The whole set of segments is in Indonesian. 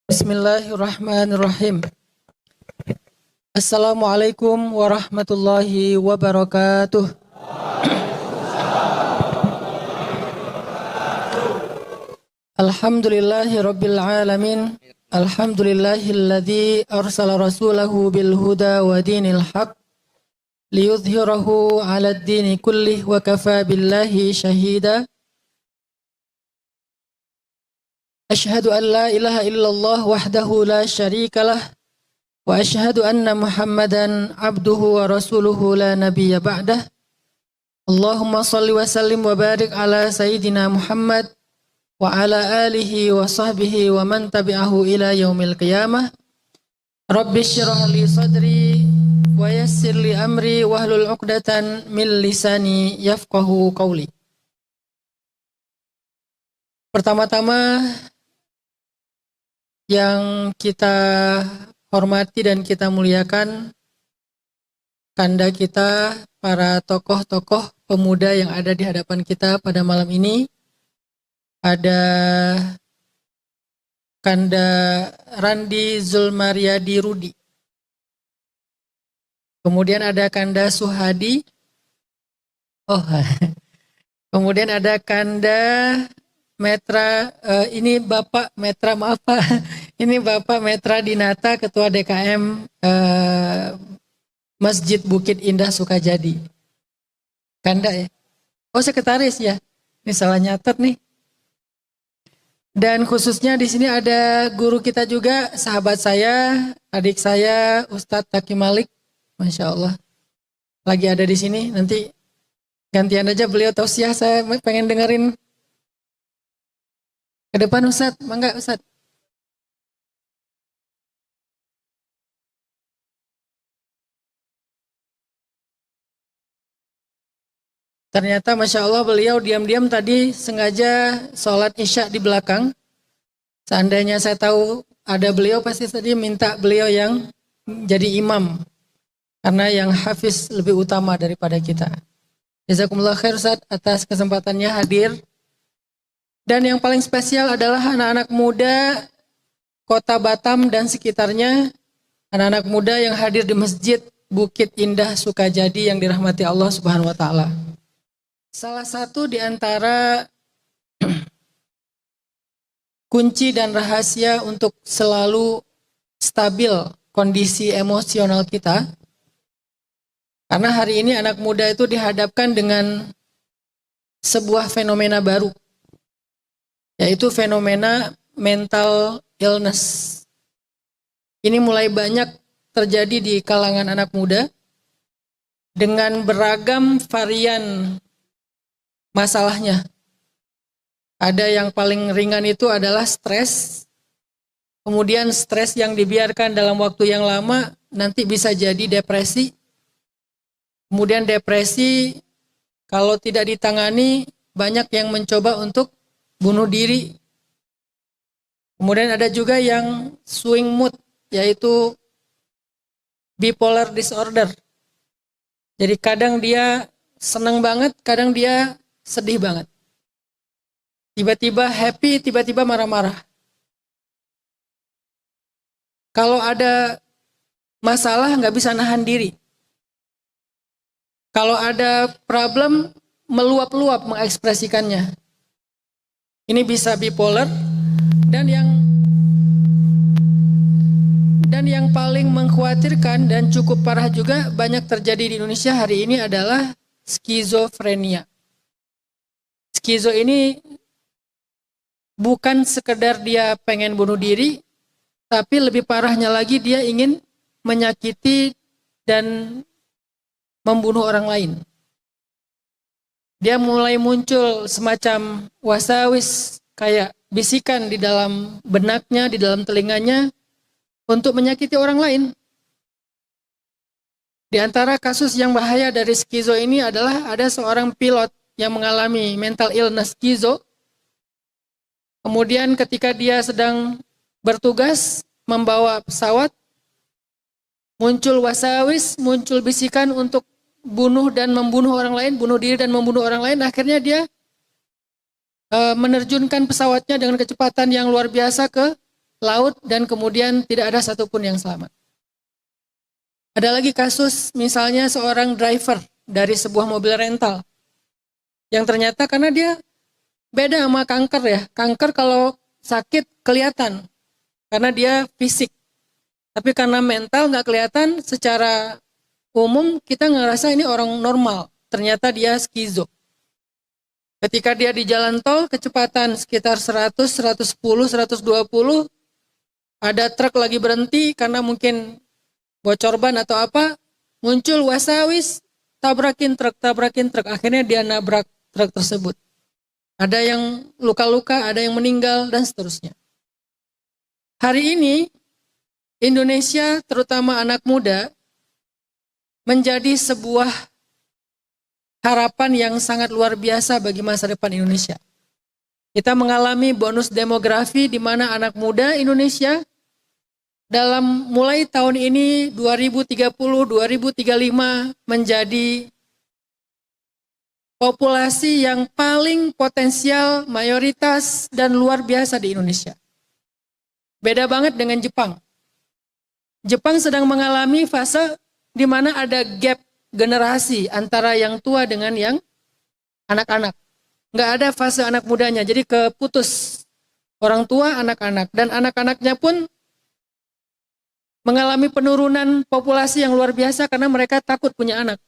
Bismillahirrahmanirrahim. Assalamualaikum warahmatullahi wabarakatuh. Alhamdulillahi rabbil alamin. Alhamdulillahilladzi arsala rasulahu bil huda wa dinil haq liyudhhirahu 'alad dini kullih wa kafa billahi shahida. Asyhadu an la ilaha illallah wahdahu la syarika lah wa asyhadu anna Muhammadan abduhu wa rasuluhu la nabiyya ba'dah. Allahumma salli wa sallim wa barik ala sayyidina Muhammad wa ala alihi wa sahbihi wa man tabi'ahu ila yaumil qiyamah. Rabbi syrah li sadri wa yassir li amri wahlul 'uqdatan min lisani yafqahu qawli. Pertama-tama yang kita hormati dan kita muliakan kanda kita, para tokoh-tokoh pemuda yang ada di hadapan kita pada malam ini. Ada Kanda Randi Zulmaryadi Rudi. Kemudian ada Kanda Suhadi. Kemudian ada Kanda Metra, ini Bapak Metra, maaf Pak, ini Bapak Metra Dinata, Ketua DKM Masjid Bukit Indah Sukajadi. Kanda ya? Oh, sekretaris ya? Ini salah nyatet nih. Dan khususnya di sini ada guru kita juga, sahabat saya, adik saya, Ustadz Taki Malik, Masya Allah. Lagi ada di sini, nanti gantian aja beliau tausiah, saya pengen dengerin. Ke depan Ustadz, mangga Ustadz. Ternyata Masya Allah beliau diam-diam tadi sengaja sholat isya di belakang. Seandainya saya tahu ada beliau, pasti tadi minta beliau yang jadi imam. Karena yang hafiz lebih utama daripada kita. Jazakumullah khair Ustadz atas kesempatannya hadir. Dan yang paling spesial adalah anak-anak muda Kota Batam dan sekitarnya, anak-anak muda yang hadir di Masjid Bukit Indah Sukajadi yang dirahmati Allah Subhanahu wa taala. Salah satu di antara kunci dan rahasia untuk selalu stabil kondisi emosional kita, karena hari ini anak muda itu dihadapkan dengan sebuah fenomena baru, yaitu fenomena mental illness. Ini mulai banyak terjadi di kalangan anak muda dengan beragam varian masalahnya. Ada yang paling ringan itu adalah stres. Kemudian stres yang dibiarkan dalam waktu yang lama nanti bisa jadi depresi. Kemudian depresi kalau tidak ditangani banyak yang mencoba untuk bunuh diri. Kemudian ada juga yang swing mood, yaitu bipolar disorder. Jadi kadang dia senang banget, kadang dia sedih banget. Tiba-tiba happy, tiba-tiba marah-marah. Kalau ada masalah nggak bisa nahan diri. Kalau ada problem, meluap-luap mengekspresikannya. Ini bisa bipolar. Dan yang paling mengkhawatirkan dan cukup parah juga banyak terjadi di Indonesia hari ini adalah skizofrenia. Skizo ini bukan sekedar dia pengen bunuh diri, tapi lebih parahnya lagi dia ingin menyakiti dan membunuh orang lain. Dia mulai muncul semacam wasawis, kayak bisikan di dalam benaknya, di dalam telinganya, untuk menyakiti orang lain. Di antara kasus yang bahaya dari skizo ini adalah ada seorang pilot yang mengalami mental illness skizo. Kemudian ketika dia sedang bertugas membawa pesawat, muncul wasawis, muncul bisikan untuk bunuh dan membunuh orang lain, bunuh diri dan membunuh orang lain. Akhirnya dia menerjunkan pesawatnya dengan kecepatan yang luar biasa ke laut dan kemudian tidak ada satupun yang selamat. Ada lagi kasus misalnya seorang driver dari sebuah mobil rental yang ternyata karena dia beda sama kanker ya. Kanker kalau sakit kelihatan karena dia fisik. Tapi karena mental nggak kelihatan, secara umum kita ngerasa ini orang normal. Ternyata dia skizo. Ketika dia di jalan tol kecepatan sekitar 100, 110, 120, ada truk lagi berhenti karena mungkin bocor ban atau apa, muncul wasawis, tabrakin truk. Akhirnya dia nabrak truk tersebut. Ada yang luka-luka, ada yang meninggal, dan seterusnya. Hari ini, Indonesia, terutama anak muda, menjadi sebuah harapan yang sangat luar biasa bagi masa depan Indonesia. Kita mengalami bonus demografi di mana anak muda Indonesia dalam mulai tahun ini 2030, 2035 menjadi populasi yang paling potensial, mayoritas, dan luar biasa di Indonesia. Beda banget dengan Jepang. Jepang sedang mengalami fase di mana ada gap generasi antara yang tua dengan yang anak-anak. Nggak ada fase anak mudanya, jadi keputus orang tua, anak-anak. Dan anak-anaknya pun mengalami penurunan populasi yang luar biasa karena mereka takut punya anak.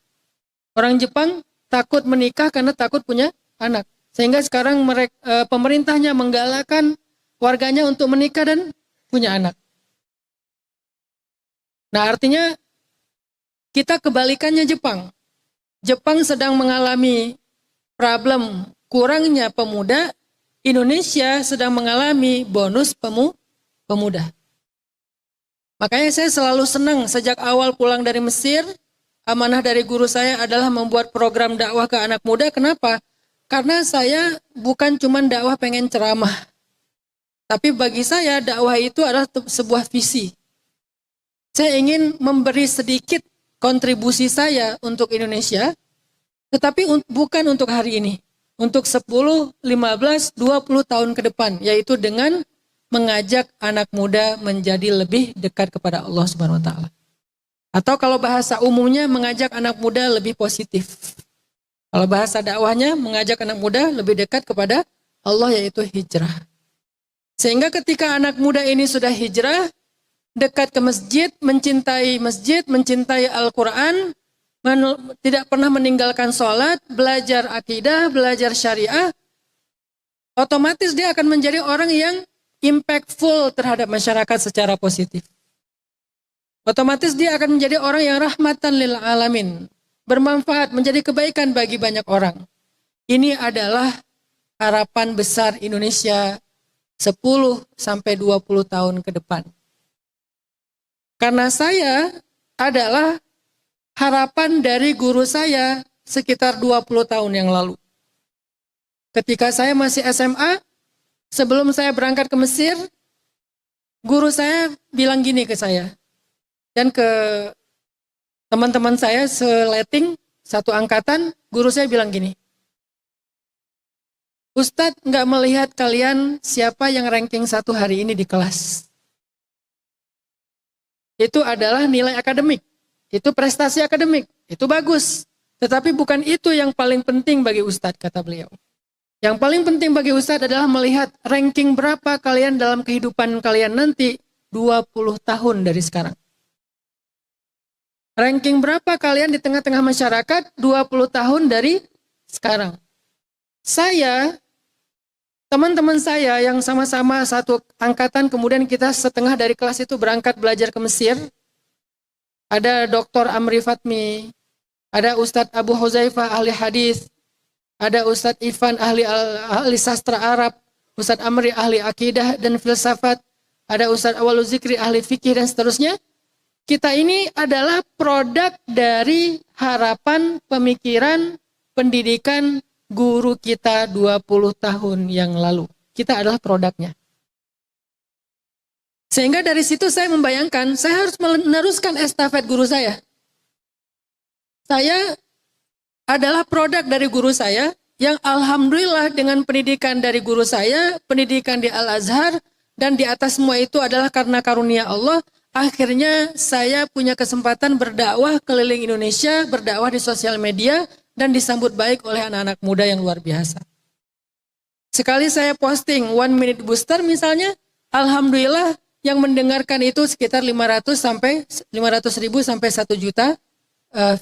Orang Jepang takut menikah karena takut punya anak. Sehingga sekarang pemerintahnya menggalakkan warganya untuk menikah dan punya anak. Nah, artinya kita kebalikannya Jepang. Jepang sedang mengalami problem kurangnya pemuda, Indonesia sedang mengalami bonus pemuda. Makanya saya selalu senang sejak awal pulang dari Mesir, amanah dari guru saya adalah membuat program dakwah ke anak muda. Kenapa? Karena saya bukan cuma dakwah pengen ceramah. Tapi bagi saya dakwah itu adalah sebuah visi. Saya ingin memberi sedikit kontribusi saya untuk Indonesia, tetapi bukan untuk hari ini. Untuk 10, 15, 20 tahun ke depan, yaitu dengan mengajak anak muda menjadi lebih dekat kepada Allah Subhanahu wa taala. Atau kalau bahasa umumnya mengajak anak muda lebih positif. Kalau bahasa dakwahnya mengajak anak muda lebih dekat kepada Allah, yaitu hijrah. Sehingga ketika anak muda ini sudah hijrah, dekat ke masjid, mencintai Al-Quran, tidak pernah meninggalkan sholat, belajar akidah, belajar syariah, otomatis dia akan menjadi orang yang impactful terhadap masyarakat secara positif. Otomatis dia akan menjadi orang yang rahmatan lil alamin, bermanfaat, menjadi kebaikan bagi banyak orang. Ini adalah harapan besar Indonesia 10 sampai 20 tahun ke depan. Karena saya adalah harapan dari guru saya sekitar 20 tahun yang lalu. Ketika saya masih SMA, sebelum saya berangkat ke Mesir, guru saya bilang gini ke saya, dan ke teman-teman saya seleting, satu angkatan, guru saya bilang gini, Ustadz nggak melihat kalian siapa yang ranking 1 hari ini di kelas. Itu adalah nilai akademik, itu prestasi akademik, itu bagus. Tetapi bukan itu yang paling penting bagi Ustadz, kata beliau. Yang paling penting bagi Ustadz adalah melihat ranking berapa kalian dalam kehidupan kalian nanti 20 tahun dari sekarang. Ranking berapa kalian di tengah-tengah masyarakat 20 tahun dari sekarang. Saya, teman-teman saya yang sama-sama satu angkatan, kemudian kita setengah dari kelas itu berangkat belajar ke Mesir. Ada Dr. Amri Fatmi, ada Ustadz Abu Huzaifah ahli hadis, ada Ustadz Ifan ahli sastra Arab, Ustadz Amri ahli akidah dan filsafat, ada Ustadz Awalul Zikri ahli fikih dan seterusnya. Kita ini adalah produk dari harapan, pemikiran, pendidikan guru kita 20 tahun yang lalu. Kita adalah produknya. Sehingga dari situ saya membayangkan, saya harus meneruskan estafet guru saya. Saya adalah produk dari guru saya, yang alhamdulillah dengan pendidikan dari guru saya, pendidikan di Al-Azhar, dan di atas semua itu adalah karena karunia Allah. Akhirnya saya punya kesempatan berdakwah keliling Indonesia, berdakwah di sosial media, dan disambut baik oleh anak-anak muda yang luar biasa. Sekali saya posting 1 minute booster misalnya, alhamdulillah yang mendengarkan itu sekitar 500.000 sampai 1 juta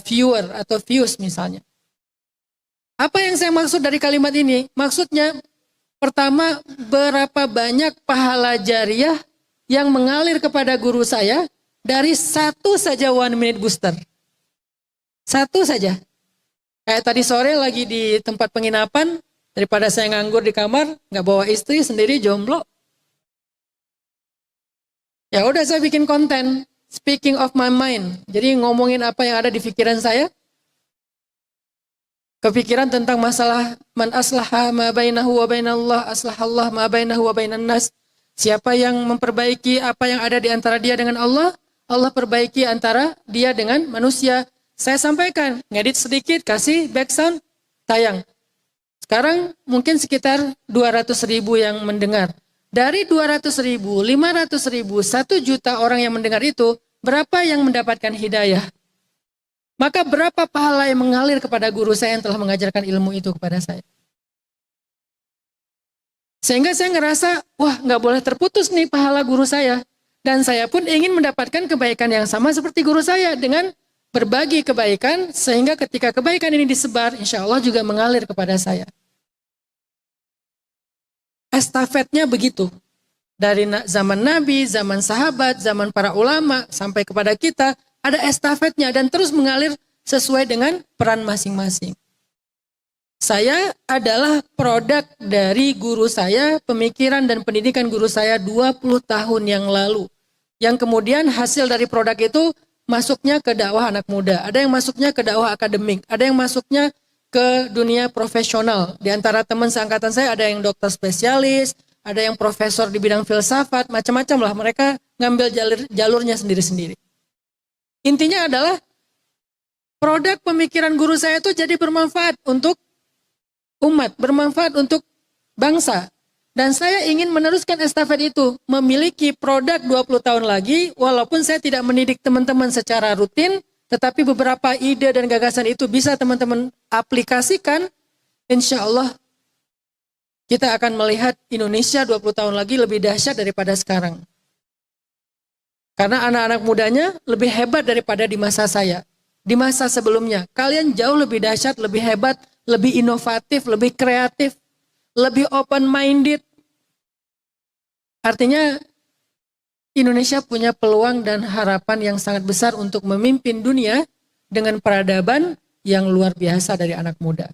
viewer atau views misalnya. Apa yang saya maksud dari kalimat ini? Maksudnya pertama, berapa banyak pahala jariah yang mengalir kepada guru saya dari satu saja 1 minute booster. Satu saja. Kayak tadi sore lagi di tempat penginapan, daripada saya nganggur di kamar, nggak bawa istri, sendiri jomblo. Ya udah saya bikin konten, speaking of my mind. Jadi ngomongin apa yang ada di pikiran saya. Kepikiran tentang masalah man aslaha ma bainahu wa bainallah aslahallah ma bainahu wa bainan nas. Siapa yang memperbaiki apa yang ada di antara dia dengan Allah, Allah perbaiki antara dia dengan manusia. Saya sampaikan, ngedit sedikit, kasih back sound, tayang. Sekarang mungkin sekitar 200.000 yang mendengar. Dari 200.000, 500.000, 1 juta orang yang mendengar itu, berapa yang mendapatkan hidayah? Maka berapa pahala yang mengalir kepada guru saya yang telah mengajarkan ilmu itu kepada saya? Sehingga saya ngerasa, wah nggak boleh terputus nih pahala guru saya. Dan saya pun ingin mendapatkan kebaikan yang sama seperti guru saya dengan berbagi kebaikan, sehingga ketika kebaikan ini disebar, insya Allah juga mengalir kepada saya. Estafetnya begitu. Dari zaman Nabi, zaman sahabat, zaman para ulama, sampai kepada kita, ada estafetnya dan terus mengalir sesuai dengan peran masing-masing. Saya adalah produk dari guru saya, pemikiran dan pendidikan guru saya 20 tahun yang lalu. Yang kemudian hasil dari produk itu masuknya ke dakwah anak muda. Ada yang masuknya ke dakwah akademik, ada yang masuknya ke dunia profesional. Di antara teman seangkatan saya ada yang dokter spesialis, ada yang profesor di bidang filsafat, macam-macam lah. Mereka ngambil jalurnya sendiri-sendiri. Intinya adalah produk pemikiran guru saya itu jadi bermanfaat untuk umat, bermanfaat untuk bangsa. Dan saya ingin meneruskan estafet itu, memiliki produk 20 tahun lagi, walaupun saya tidak mendidik teman-teman secara rutin, tetapi beberapa ide dan gagasan itu bisa teman-teman aplikasikan, insya Allah kita akan melihat Indonesia 20 tahun lagi lebih dahsyat daripada sekarang. Karena anak-anak mudanya lebih hebat daripada di masa saya. Di masa sebelumnya, kalian jauh lebih dahsyat, lebih hebat, lebih inovatif, lebih kreatif, lebih open-minded. Artinya, Indonesia punya peluang dan harapan yang sangat besar untuk memimpin dunia dengan peradaban yang luar biasa dari anak muda.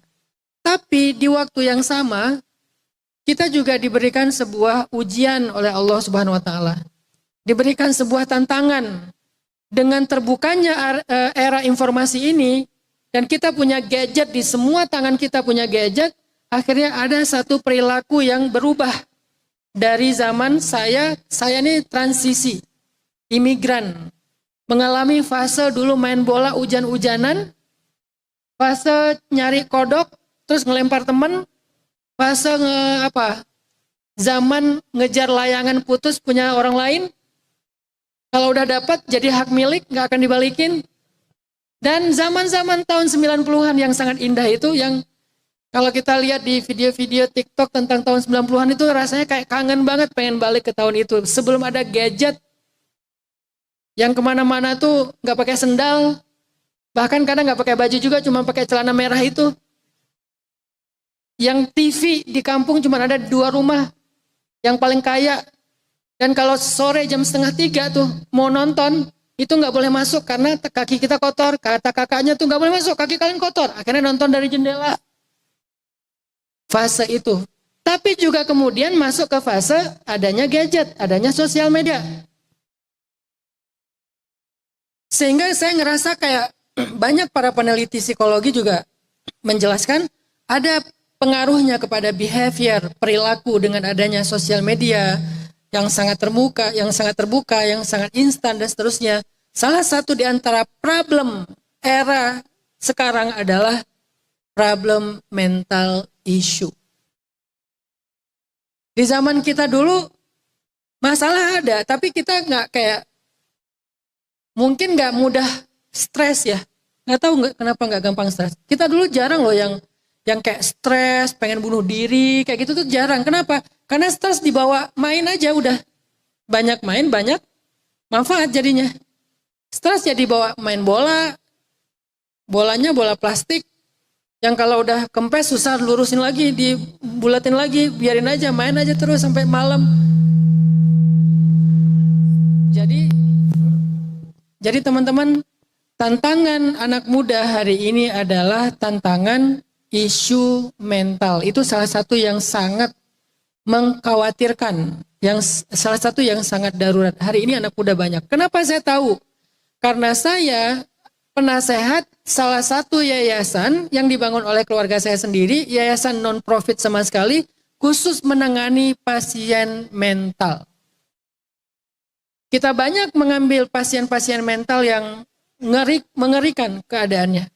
Tapi di waktu yang sama, kita juga diberikan sebuah ujian oleh Allah Subhanahu wa Ta'ala. Diberikan sebuah tantangan dengan terbukanya era informasi ini, dan kita punya gadget, di semua tangan kita punya gadget, akhirnya ada satu perilaku yang berubah. Dari zaman saya ini transisi, imigran, mengalami fase dulu main bola hujan-hujanan, fase nyari kodok, terus ngelempar teman, fase zaman ngejar layangan putus punya orang lain. Kalau udah dapat jadi hak milik, nggak akan dibalikin. Dan zaman-zaman tahun 90-an yang sangat indah itu, yang kalau kita lihat di video-video TikTok tentang tahun 90-an itu rasanya kayak kangen banget pengen balik ke tahun itu. Sebelum ada gadget yang kemana-mana tuh nggak pakai sendal, bahkan kadang nggak pakai baju juga, cuma pakai celana merah itu. Yang TV di kampung cuma ada 2 rumah, yang paling kaya. Dan kalau sore jam 2:30 tuh mau nonton, itu nggak boleh masuk karena kaki kita kotor. Kata kakaknya tuh nggak boleh masuk, kaki kalian kotor. Akhirnya nonton dari jendela. Fase itu. Tapi juga kemudian masuk ke fase adanya gadget, adanya sosial media. Sehingga saya ngerasa kayak banyak para peneliti psikologi juga menjelaskan ada pengaruhnya kepada behavior, perilaku dengan adanya sosial media yang sangat terbuka, yang sangat instan dan seterusnya. Salah satu di antara problem era sekarang adalah problem mental issue. Di zaman kita dulu Masalah ada, tapi kita nggak kayak, mungkin nggak mudah stres ya. Nggak tahu nggak kenapa nggak gampang stres. Kita dulu jarang loh yang kayak stres, pengen bunuh diri, kayak gitu tuh jarang. Kenapa? Karena stres dibawa main aja udah. Banyak main, banyak manfaat jadinya. Stres jadi bawa main bola, bolanya bola plastik, yang kalau udah kempes susah lurusin lagi, dibulatin lagi, biarin aja, main aja terus sampai malam. Jadi teman-teman, tantangan anak muda hari ini adalah tantangan isu mental. Itu salah satu yang sangat mengkhawatirkan, salah satu yang sangat darurat. Hari ini anak muda banyak. Kenapa saya tahu? Karena saya penasehat salah satu yayasan yang dibangun oleh keluarga saya sendiri, yayasan non-profit sama sekali, khusus menangani pasien mental. Kita banyak mengambil pasien-pasien mental yang mengerikan keadaannya.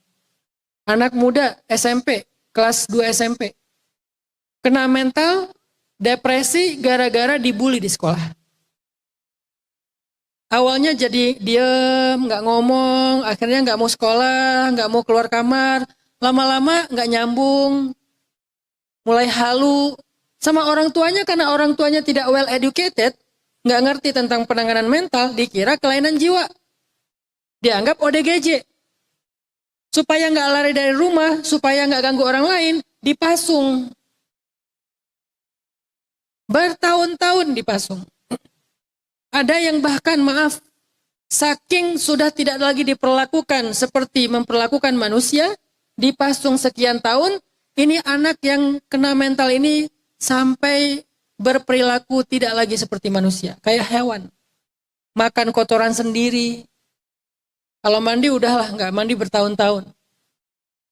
Anak muda SMP, kelas 2 SMP. Kena mental, depresi gara-gara dibully di sekolah. Awalnya jadi diem, nggak ngomong, akhirnya nggak mau sekolah, nggak mau keluar kamar. Lama-lama nggak nyambung, mulai halu. Sama orang tuanya, karena orang tuanya tidak well educated, nggak ngerti tentang penanganan mental, dikira kelainan jiwa. Dianggap ODGJ. Supaya nggak lari dari rumah, supaya nggak ganggu orang lain, dipasung. Bertahun-tahun dipasung. Ada yang bahkan, maaf, saking sudah tidak lagi diperlakukan seperti memperlakukan manusia, dipasung sekian tahun, ini anak yang kena mental ini sampai berperilaku tidak lagi seperti manusia, kayak hewan. Makan kotoran sendiri. Kalau mandi udahlah, nggak mandi bertahun-tahun.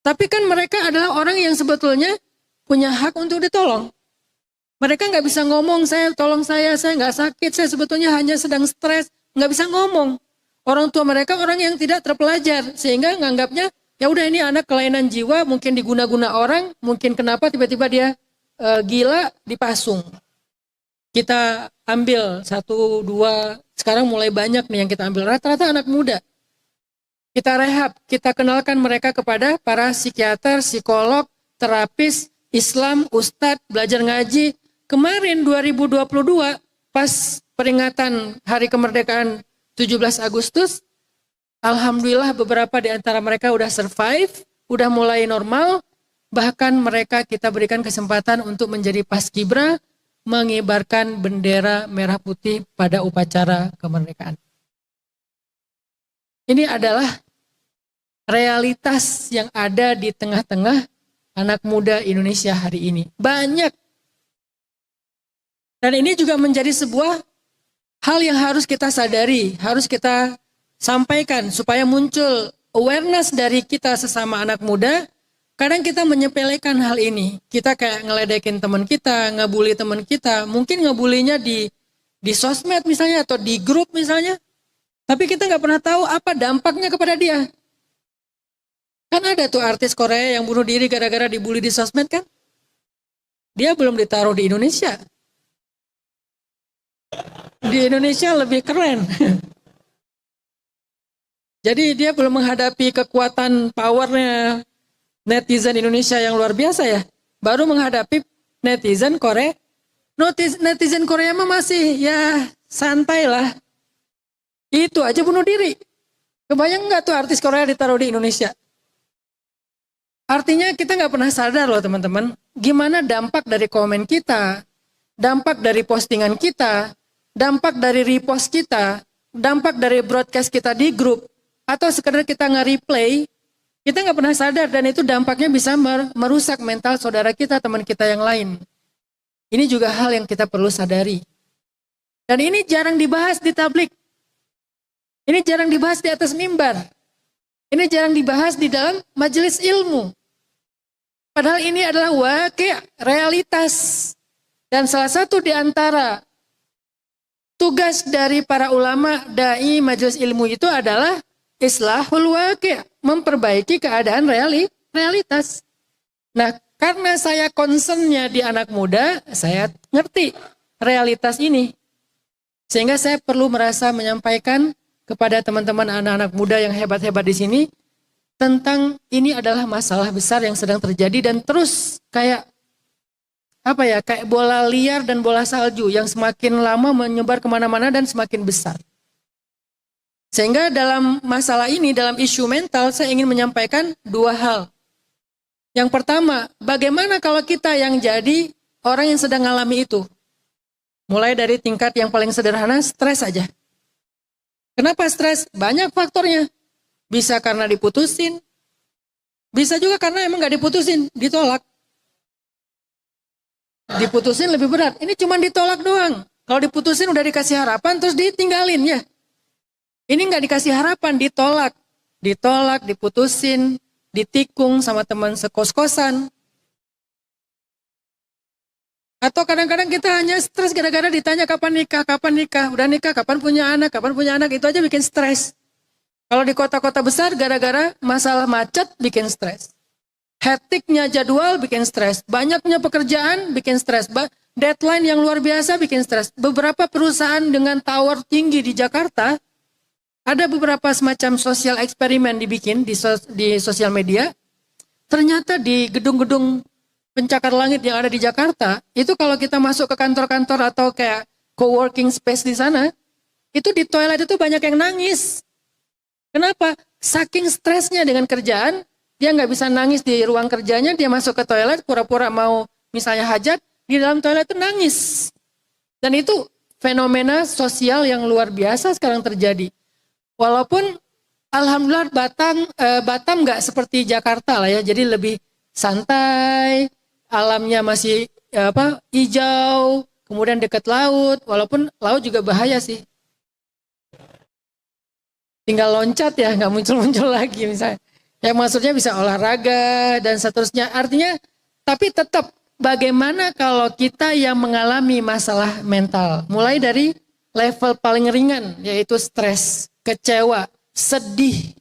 Tapi kan mereka adalah orang yang sebetulnya punya hak untuk ditolong. Mereka nggak bisa ngomong, tolong saya nggak sakit, saya sebetulnya hanya sedang stres, nggak bisa ngomong. Orang tua mereka orang yang tidak terpelajar, sehingga nganggapnya, ya udah ini anak kelainan jiwa, mungkin diguna-guna orang, mungkin kenapa tiba-tiba dia gila, dipasung. Kita ambil 1, 2, sekarang mulai banyak nih yang kita ambil, rata-rata anak muda. Kita rehab, kita kenalkan mereka kepada para psikiater, psikolog, terapis, Islam, ustadz, belajar ngaji. Kemarin 2022, pas peringatan Hari Kemerdekaan 17 Agustus, alhamdulillah beberapa di antara mereka udah survive, udah mulai normal, bahkan mereka kita berikan kesempatan untuk menjadi paskibra, mengibarkan bendera merah putih pada upacara kemerdekaan. Ini adalah realitas yang ada di tengah-tengah anak muda Indonesia hari ini. Banyak. Dan ini juga menjadi sebuah hal yang harus kita sadari, harus kita sampaikan supaya muncul awareness dari kita sesama anak muda. Kadang kita menyepelekan hal ini. Kita kayak ngeledekin teman kita, ngebully teman kita. Mungkin ngebulinya di sosmed misalnya atau di grup misalnya. Tapi kita nggak pernah tahu apa dampaknya kepada dia. Kan ada tuh artis Korea yang bunuh diri gara-gara dibully di sosmed kan? Dia belum ditaruh di Indonesia. Di Indonesia lebih keren. Jadi dia belum menghadapi kekuatan powernya netizen Indonesia yang luar biasa ya. Baru menghadapi netizen Korea. Netizen Korea mah masih ya santai lah. Itu aja bunuh diri. Kebayang nggak tuh artis Korea ditaruh di Indonesia? Artinya kita nggak pernah sadar loh teman-teman. Gimana dampak dari komen kita, dampak dari postingan kita, dampak dari repost kita, dampak dari broadcast kita di grup, atau sekedar kita nge-replay. Kita nggak pernah sadar dan itu dampaknya bisa merusak mental saudara kita, teman kita yang lain. Ini juga hal yang kita perlu sadari. Dan ini jarang dibahas di tablik. Ini jarang dibahas di atas mimbar. Ini jarang dibahas di dalam majelis ilmu. Padahal ini adalah realitas. Dan salah satu di antara tugas dari para ulama, dai, majelis ilmu itu adalah islahul waqi', memperbaiki keadaan realitas. Nah, karena saya concernnya di anak muda, saya ngerti realitas ini. Sehingga saya perlu merasa menyampaikan kepada teman-teman anak-anak muda yang hebat-hebat di sini tentang ini adalah masalah besar yang sedang terjadi dan terus kayak kayak bola liar dan bola salju yang semakin lama menyebar kemana-mana dan semakin besar. Sehingga dalam masalah ini, dalam isu mental, saya ingin menyampaikan dua hal. Yang pertama, bagaimana kalau kita yang jadi orang yang sedang mengalami itu? Mulai dari tingkat yang paling sederhana, stres saja. Kenapa stres? Banyak faktornya. Bisa karena diputusin, bisa juga karena emang gak diputusin, ditolak. Diputusin lebih berat, ini cuma ditolak doang. Kalau diputusin udah dikasih harapan, terus ditinggalin ya. Ini nggak dikasih harapan, ditolak. Ditolak, diputusin, ditikung sama teman sekos-kosan. Atau kadang-kadang kita hanya stres gara-gara ditanya kapan nikah, udah nikah, kapan punya anak, itu aja bikin stres. Kalau di kota-kota besar gara-gara masalah macet bikin stres. Hektiknya jadwal bikin stres, banyaknya pekerjaan bikin stres, deadline yang luar biasa bikin stres. Beberapa perusahaan dengan tower tinggi di Jakarta, ada beberapa semacam sosial eksperimen dibikin di sosial media. Ternyata di gedung-gedung pencakar langit yang ada di Jakarta, itu kalau kita masuk ke kantor-kantor atau kayak co-working space di sana, itu di toilet itu banyak yang nangis. Kenapa? Saking stresnya dengan kerjaan, dia nggak bisa nangis di ruang kerjanya, dia masuk ke toilet, pura-pura mau misalnya hajat, di dalam toilet itu nangis. Dan itu fenomena sosial yang luar biasa sekarang terjadi. Walaupun alhamdulillah Batam nggak seperti Jakarta lah ya, jadi lebih santai, alamnya masih hijau, kemudian dekat laut, walaupun laut juga bahaya sih. Tinggal loncat ya, nggak muncul-muncul lagi misalnya. Ya maksudnya bisa olahraga dan seterusnya. Artinya, tapi tetap bagaimana kalau kita yang mengalami masalah mental, mulai dari level paling ringan, yaitu stres, kecewa, sedih.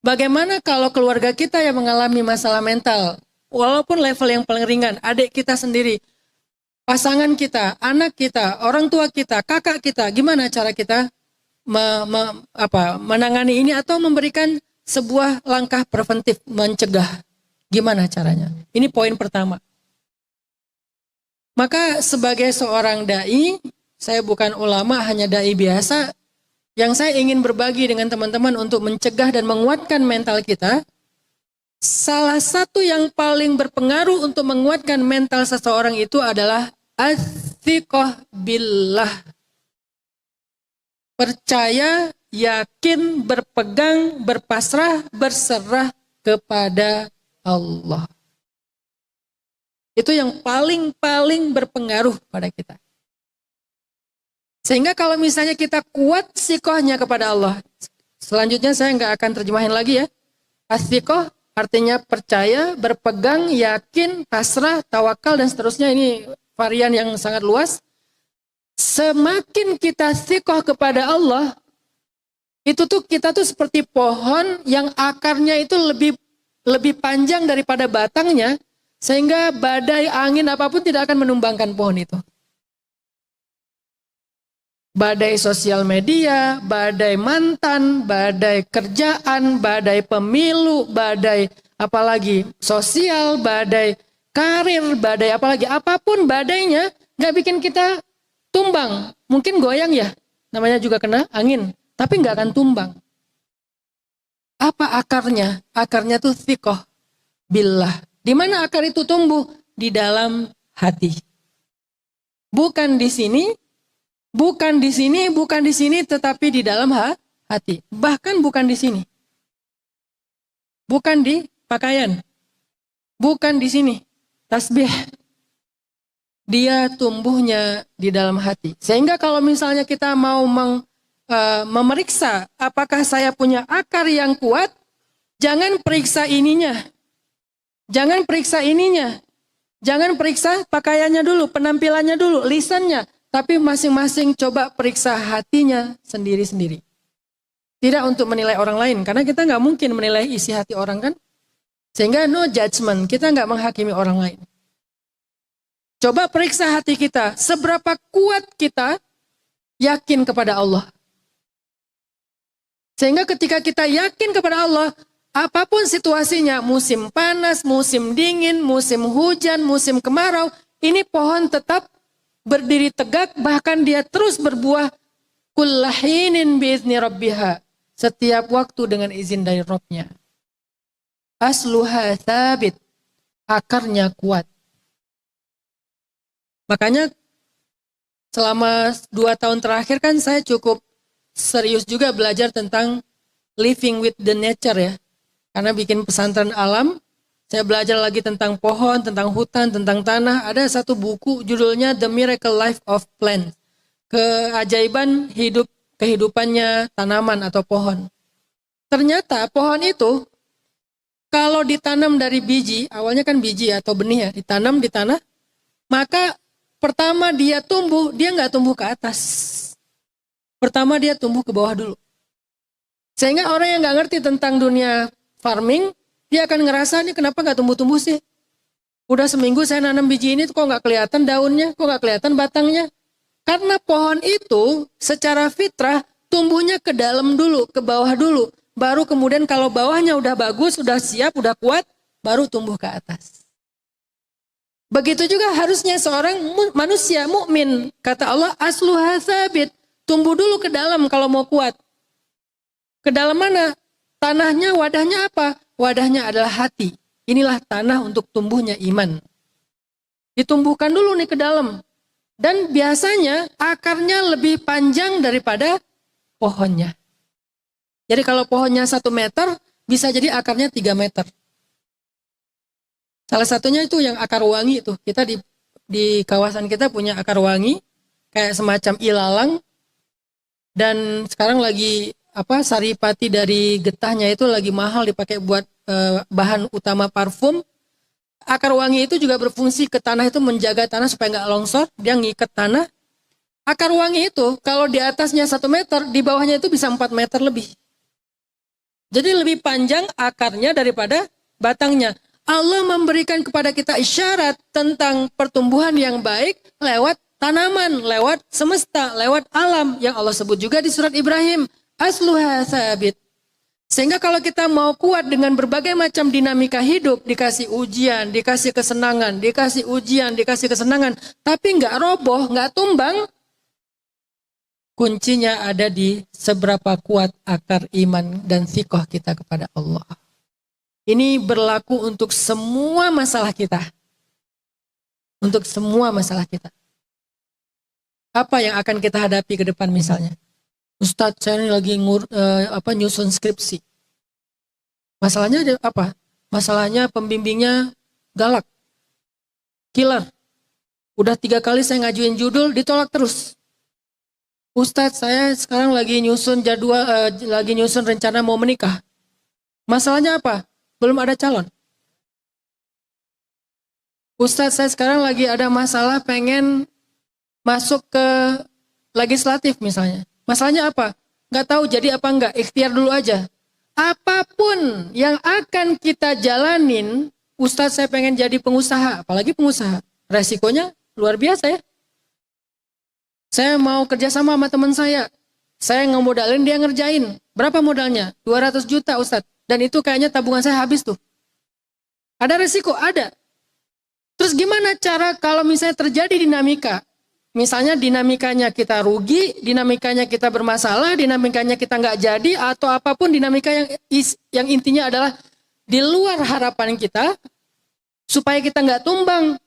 Bagaimana kalau keluarga kita yang mengalami masalah mental, walaupun level yang paling ringan, adik kita sendiri, pasangan kita, anak kita, orang tua kita, kakak kita, gimana cara kita menangani ini atau memberikan sebuah langkah preventif mencegah? Gimana caranya? Ini poin pertama. Maka sebagai seorang dai, saya bukan ulama, hanya dai biasa, yang saya ingin berbagi dengan teman-teman untuk mencegah dan menguatkan mental kita. Salah satu yang paling berpengaruh untuk menguatkan mental seseorang itu adalah ats-tsiqah billah. Percaya, yakin, berpegang, berpasrah, berserah kepada Allah. Itu yang paling berpengaruh pada kita. Sehingga kalau misalnya kita kuat sikohnya kepada Allah. Selanjutnya saya nggak akan terjemahin lagi ya. As-sikoh artinya percaya, berpegang, yakin, pasrah, tawakal dan seterusnya. Ini varian yang sangat luas. Semakin kita sikoh kepada Allah, itu tuh kita tuh seperti pohon yang akarnya itu lebih panjang daripada batangnya, sehingga badai angin apapun tidak akan menumbangkan pohon itu. Badai sosial media, badai mantan, badai kerjaan, badai pemilu, badai apalagi sosial, badai karir, badai apalagi, apapun badainya nggak bikin kita tumbang. Mungkin goyang ya, namanya juga kena angin, tapi nggak akan tumbang. Apa akarnya? Akarnya tuh thiqah billah. Di mana akar itu tumbuh? Di dalam hati. Bukan di sini, bukan di sini, bukan di sini, tetapi di dalam hati. Bahkan bukan di sini. Bukan di pakaian. Bukan di sini. Tasbih. Dia tumbuhnya di dalam hati. Sehingga kalau misalnya kita mau memeriksa apakah saya punya akar yang kuat, jangan periksa ininya. Jangan periksa ininya. Jangan periksa pakaiannya dulu, penampilannya dulu, lisannya. Tapi masing-masing coba periksa hatinya sendiri-sendiri. Tidak untuk menilai orang lain, karena kita nggak mungkin menilai isi hati orang kan. Sehingga no judgment, kita nggak menghakimi orang lain. Coba periksa hati kita, seberapa kuat kita yakin kepada Allah. Sehingga ketika kita yakin kepada Allah, apapun situasinya, musim panas, musim dingin, musim hujan, musim kemarau, ini pohon tetap berdiri tegak, bahkan dia terus berbuah kullahinin biizni rabbiha, setiap waktu dengan izin dari Rabbnya. Asluha thabit, akarnya kuat. Makanya selama 2 tahun terakhir kan saya cukup serius juga belajar tentang living with the nature ya. Karena bikin pesantren alam, saya belajar lagi tentang pohon, tentang hutan, tentang tanah. Ada satu buku judulnya The Miracle Life of Plants. Keajaiban kehidupannya tanaman atau pohon. Ternyata pohon itu kalau ditanam dari biji, awalnya kan biji atau benih ya, ditanam di tanah, maka pertama dia tumbuh, dia nggak tumbuh ke atas. Pertama dia tumbuh ke bawah dulu. Sehingga orang yang nggak ngerti tentang dunia farming, dia akan ngerasa ini kenapa nggak tumbuh-tumbuh sih? Udah seminggu saya nanam biji ini, kok nggak kelihatan daunnya, kok nggak kelihatan batangnya? Karena pohon itu secara fitrah tumbuhnya ke dalam dulu, ke bawah dulu. Baru kemudian kalau bawahnya udah bagus, udah siap, udah kuat, baru tumbuh ke atas. Begitu juga harusnya seorang manusia mukmin. Kata Allah, asluha tsabit. Tumbuh dulu ke dalam kalau mau kuat. Ke dalam mana? Tanahnya, wadahnya apa? Wadahnya adalah hati. Inilah tanah untuk tumbuhnya iman. Ditumbuhkan dulu nih ke dalam. Dan biasanya akarnya lebih panjang daripada pohonnya. Jadi kalau pohonnya 1 meter, bisa jadi akarnya 3 meter. Salah satunya itu yang akar wangi itu. Kita di kawasan kita punya akar wangi, kayak semacam ilalang. Dan sekarang lagi saripati dari getahnya itu lagi mahal dipakai buat bahan utama parfum. Akar wangi itu juga berfungsi ke tanah itu menjaga tanah supaya nggak longsor, dia ngikat tanah. Akar wangi itu kalau di atasnya 1 meter, di bawahnya itu bisa 4 meter lebih. Jadi lebih panjang akarnya daripada batangnya. Allah memberikan kepada kita isyarat tentang pertumbuhan yang baik lewat tanaman, lewat semesta, lewat alam yang Allah sebut juga di surat Ibrahim. Asluha tsabit. Sehingga kalau kita mau kuat dengan berbagai macam dinamika hidup, dikasih ujian, dikasih kesenangan, dikasih ujian, dikasih kesenangan, tapi nggak roboh, nggak tumbang, kuncinya ada di seberapa kuat akar iman dan thiqah kita kepada Allah. Ini berlaku untuk semua masalah kita. Untuk semua masalah kita. Apa yang akan kita hadapi ke depan misalnya? Ustadz, saya ini lagi nyusun skripsi. Masalahnya apa? Masalahnya pembimbingnya galak. Killer. Udah 3 kali saya ngajuin judul, ditolak terus. Ustadz, saya sekarang lagi nyusun lagi nyusun rencana mau menikah. Masalahnya apa? Belum ada calon. Ustadz, saya sekarang lagi ada masalah pengen masuk ke legislatif misalnya. Masalahnya apa? Nggak tahu jadi apa enggak, ikhtiar dulu aja. Apapun yang akan kita jalanin, Ustadz saya pengen jadi pengusaha, apalagi pengusaha. Resikonya luar biasa ya. Saya mau kerjasama sama teman saya ngemodalin dia ngerjain. Berapa modalnya? 200 juta Ustadz. Dan itu kayaknya tabungan saya habis tuh. Ada resiko? Ada. Terus gimana cara kalau misalnya terjadi dinamika? Misalnya dinamikanya kita rugi, dinamikanya kita bermasalah, dinamikanya kita nggak jadi, atau apapun dinamika yang intinya adalah di luar harapan kita, supaya kita nggak tumbang,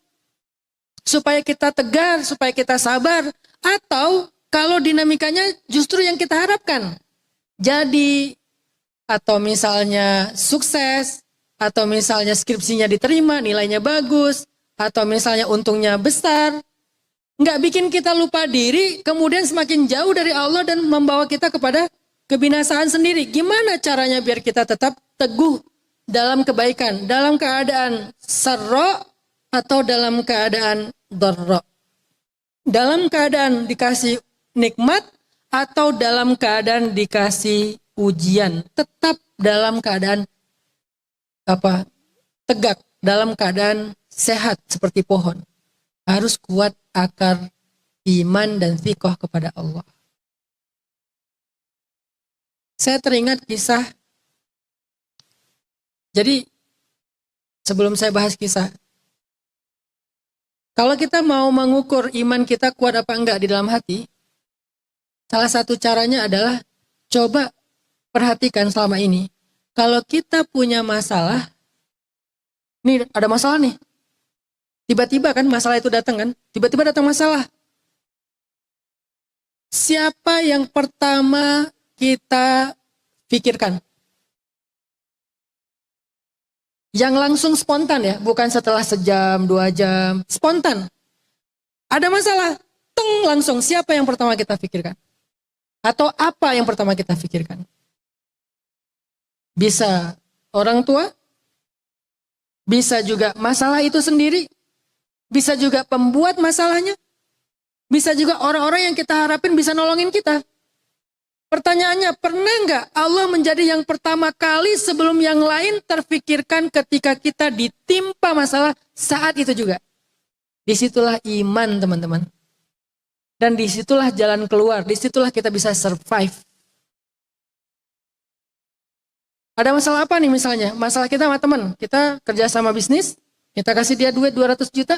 supaya kita tegar, supaya kita sabar, atau kalau dinamikanya justru yang kita harapkan, jadi, atau misalnya sukses, atau misalnya skripsinya diterima, nilainya bagus, atau misalnya untungnya besar, nggak bikin kita lupa diri, kemudian semakin jauh dari Allah dan membawa kita kepada kebinasaan sendiri. Gimana caranya biar kita tetap teguh dalam kebaikan, dalam keadaan sarra atau dalam keadaan dharra? Dalam keadaan dikasih nikmat atau dalam keadaan dikasih ujian, tetap dalam keadaan tegak, dalam keadaan sehat seperti pohon. Harus kuat akar iman dan thiqah kepada Allah. saya teringat kisah. Jadi sebelum saya bahas kisah, kalau kita mau mengukur iman kita kuat apa enggak di dalam hati, salah satu caranya adalah coba perhatikan selama ini. Kalau kita punya masalah, nih ada masalah nih. Tiba-tiba kan masalah itu datang kan? Tiba-tiba datang masalah. Siapa yang pertama kita pikirkan? Yang langsung spontan ya, bukan setelah sejam, 2 jam, spontan. Ada masalah, teng langsung siapa yang pertama kita pikirkan? Atau apa yang pertama kita pikirkan? Bisa orang tua, bisa juga masalah itu sendiri, bisa juga pembuat masalahnya, bisa juga orang-orang yang kita harapin bisa nolongin kita. Pertanyaannya, pernah nggak Allah menjadi yang pertama kali sebelum yang lain terfikirkan ketika kita ditimpa masalah saat itu juga? Disitulah iman teman-teman. Dan disitulah jalan keluar, disitulah kita bisa survive. Ada masalah apa nih misalnya? Masalah kita sama teman, kita kerja sama bisnis, kita kasih dia duit 200 juta,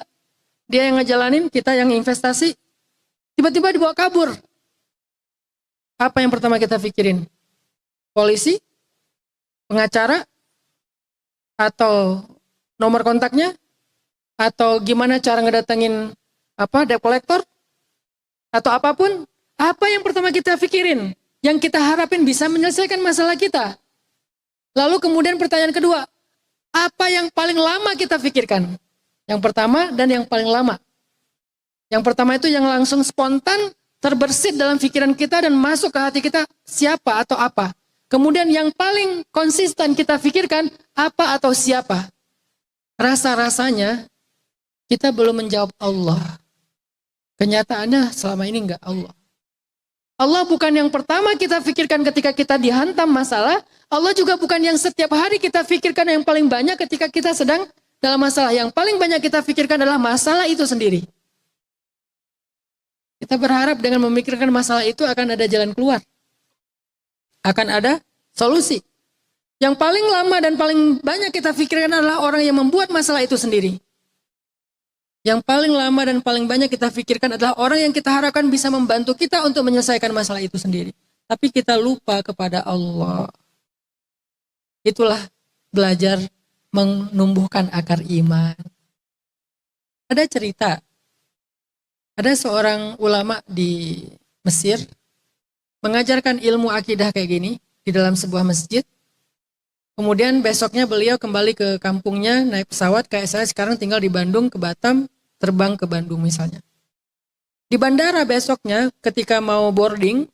dia yang ngejalanin, kita yang investasi, tiba-tiba dibawa kabur. Apa yang pertama kita pikirin? Polisi? Pengacara? Atau nomor kontaknya? Atau gimana cara ngedatengin debt collector? Atau apapun? Apa yang pertama kita pikirin? Yang kita harapin bisa menyelesaikan masalah kita. Lalu kemudian pertanyaan kedua, apa yang paling lama kita pikirkan? Yang pertama dan yang paling lama. Yang pertama itu yang langsung spontan, terbersit dalam pikiran kita dan masuk ke hati kita, siapa atau apa. Kemudian yang paling konsisten kita pikirkan, apa atau siapa. Rasa-rasanya kita belum menjawab Allah. Kenyataannya selama ini enggak Allah. Allah bukan yang pertama kita pikirkan ketika kita dihantam masalah. Allah juga bukan yang setiap hari kita pikirkan yang paling banyak ketika kita sedang dalam masalah. Yang paling banyak kita pikirkan adalah masalah itu sendiri. Kita berharap dengan memikirkan masalah itu akan ada jalan keluar. Akan ada solusi. Yang paling lama dan paling banyak kita pikirkan adalah orang yang membuat masalah itu sendiri. Yang paling lama dan paling banyak kita pikirkan adalah orang yang kita harapkan bisa membantu kita untuk menyelesaikan masalah itu sendiri. Tapi kita lupa kepada Allah. Itulah belajar menumbuhkan akar iman. Ada cerita. Ada seorang ulama di Mesir mengajarkan ilmu akidah kayak gini di dalam sebuah masjid. Kemudian besoknya beliau kembali ke kampungnya naik pesawat kayak saya sekarang tinggal di Bandung ke Batam, terbang ke Bandung misalnya. Di bandara besoknya ketika mau boarding,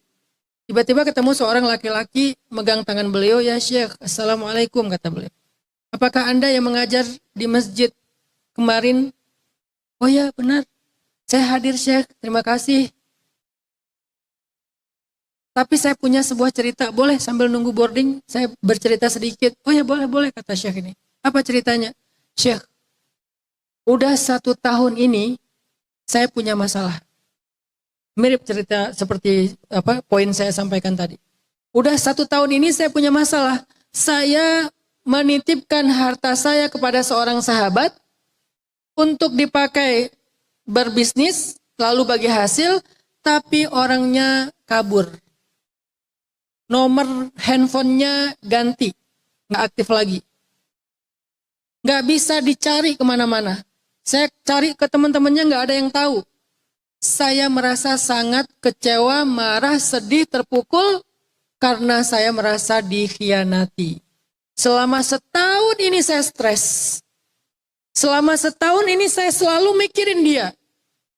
tiba-tiba ketemu seorang laki-laki megang tangan beliau, ya Syekh, Assalamualaikum kata beliau. Apakah Anda yang mengajar di masjid kemarin? Oh ya benar. Saya hadir Syekh, terima kasih. Tapi saya punya sebuah cerita, boleh sambil nunggu boarding, saya bercerita sedikit. Oh ya boleh kata Syekh ini. Apa ceritanya? Syekh, udah 1 tahun ini saya punya masalah. Mirip cerita seperti poin saya sampaikan tadi. Udah 1 tahun ini saya punya masalah. Saya menitipkan harta saya kepada seorang sahabat untuk dipakai berbisnis, lalu bagi hasil, tapi orangnya kabur. Nomor handphonenya ganti, nggak aktif lagi. Nggak bisa dicari kemana-mana. Saya cari ke teman-temannya nggak ada yang tahu. Saya merasa sangat kecewa, marah, sedih, terpukul, karena saya merasa dikhianati. Selama 1 tahun ini saya stres. Selama 1 tahun ini saya selalu mikirin dia.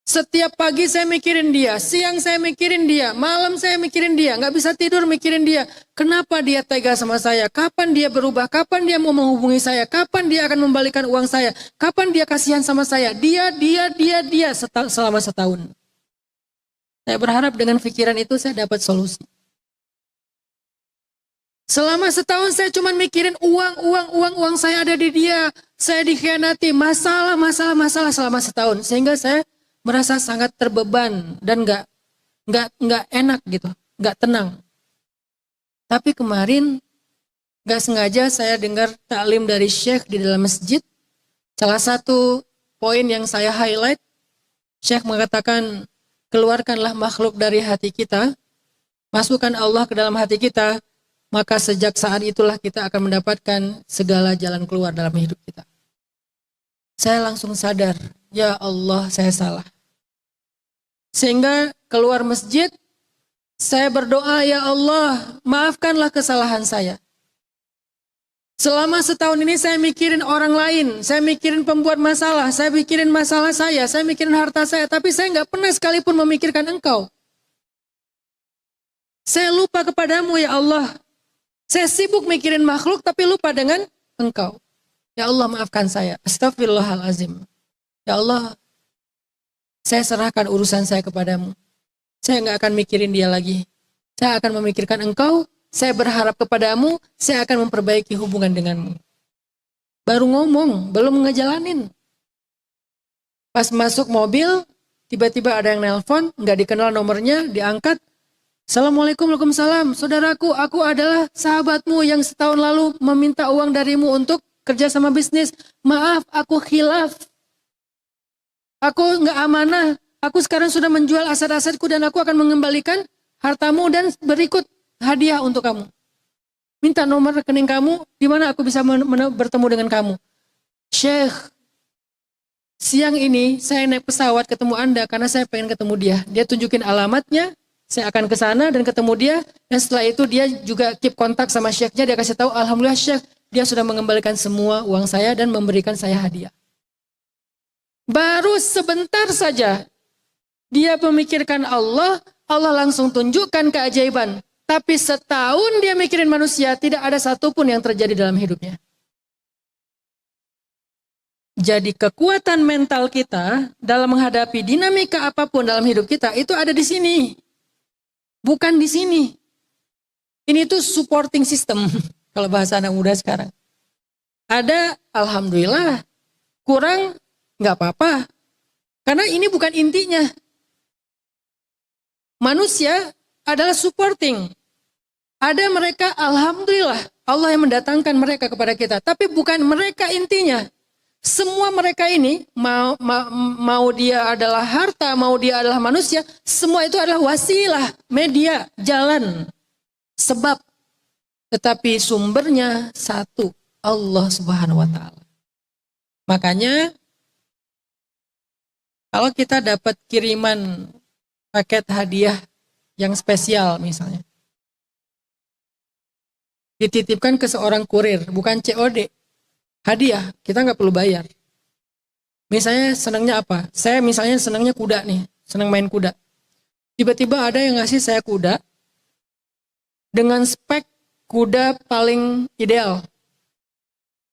Setiap pagi saya mikirin dia, siang saya mikirin dia, malam saya mikirin dia, nggak bisa tidur mikirin dia. Kenapa dia tega sama saya? Kapan dia berubah? Kapan dia mau menghubungi saya? Kapan dia akan membalikan uang saya? Kapan dia kasihan sama saya? Dia selama 1 tahun. Saya berharap dengan pikiran itu saya dapat solusi. Selama 1 tahun saya cuma mikirin uang saya ada di dia. Saya dikhianati, masalah selama 1 tahun. Sehingga saya merasa sangat terbeban dan nggak enak gitu, nggak tenang. Tapi kemarin gak sengaja saya dengar taklim dari Syekh di dalam masjid. Salah satu poin yang saya highlight, Syekh mengatakan, keluarkanlah makhluk dari hati kita, masukkan Allah ke dalam hati kita, maka sejak saat itulah kita akan mendapatkan segala jalan keluar dalam hidup kita. Saya langsung sadar, ya Allah, saya salah. Sehingga keluar masjid, saya berdoa, ya Allah, maafkanlah kesalahan saya. Selama setahun ini saya mikirin orang lain, saya mikirin pembuat masalah, saya mikirin masalah saya mikirin harta saya, tapi saya nggak pernah sekalipun memikirkan Engkau. Saya lupa kepadamu, ya Allah. Saya sibuk mikirin makhluk, tapi lupa dengan Engkau. Ya Allah, maafkan saya. Astagfirullahalazim. Ya Allah, saya serahkan urusan saya kepadamu. Saya nggak akan mikirin dia lagi. Saya akan memikirkan Engkau. Saya berharap kepadamu. Saya akan memperbaiki hubungan denganmu. Baru ngomong, belum ngejalanin. Pas masuk mobil, tiba-tiba ada yang nelpon, nggak dikenal nomornya, diangkat. Assalamualaikum, waalaikumsalam. Saudaraku, aku adalah sahabatmu yang setahun lalu meminta uang darimu untuk kerja sama bisnis. Maaf, aku khilaf. Aku nggak amanah. Aku sekarang sudah menjual aset-asetku dan aku akan mengembalikan hartamu dan berikut hadiah untuk kamu. Minta nomor rekening kamu, di mana aku bisa bertemu dengan kamu. Syekh, siang ini saya naik pesawat ketemu Anda karena saya pengen ketemu dia. Dia tunjukin alamatnya, saya akan ke sana dan ketemu dia. Dan setelah itu dia juga keep kontak sama Syekhnya. Dia kasih tahu, alhamdulillah Syekh, dia sudah mengembalikan semua uang saya dan memberikan saya hadiah. Baru sebentar saja dia memikirkan Allah, Allah langsung tunjukkan keajaiban. Tapi setahun dia mikirin manusia, tidak ada satupun yang terjadi dalam hidupnya. Jadi kekuatan mental kita dalam menghadapi dinamika apapun dalam hidup kita, itu ada di sini. Bukan di sini. Ini tuh supporting system, kalau bahasa anak muda sekarang. Ada, alhamdulillah. Kurang, nggak apa-apa. Karena ini bukan intinya. Manusia adalah supporting. Ada mereka, alhamdulillah, Allah yang mendatangkan mereka kepada kita. Tapi bukan mereka intinya. Semua mereka ini, mau dia adalah harta, mau dia adalah manusia, semua itu adalah wasilah, media, jalan, sebab. Tetapi sumbernya satu, Allah Subhanahu wa Ta'ala. Makanya, kalau kita dapat kiriman paket hadiah yang spesial misalnya, dititipkan ke seorang kurir, bukan COD, hadiah, kita nggak perlu bayar. Misalnya senangnya apa? Saya misalnya senangnya kuda nih, senang main kuda. Tiba-tiba ada yang ngasih saya kuda dengan spek kuda paling ideal.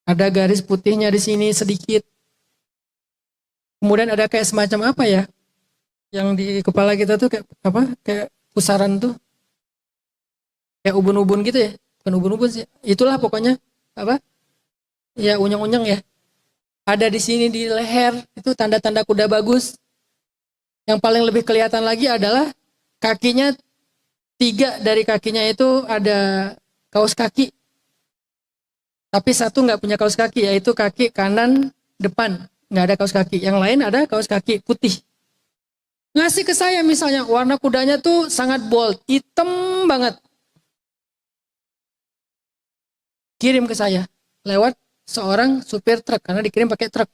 Ada garis putihnya di sini sedikit. Kemudian ada kayak semacam apa ya? Yang di kepala kita tuh kayak apa? Kayak pusaran tuh. Kayak ubun-ubun gitu ya. Bukan ubun-ubun sih. Itulah pokoknya apa? Ya unyeng-unyeng ya. Ada di sini di leher, itu tanda-tanda kuda bagus. Yang paling lebih kelihatan lagi adalah kakinya, 3 dari kakinya itu ada kaos kaki. Tapi satu nggak punya kaos kaki, yaitu kaki kanan depan. Nggak ada kaos kaki. Yang lain ada kaos kaki putih. Ngasih ke saya misalnya, warna kudanya tuh sangat bold, hitam banget. Kirim ke saya lewat seorang supir truk, karena dikirim pakai truk.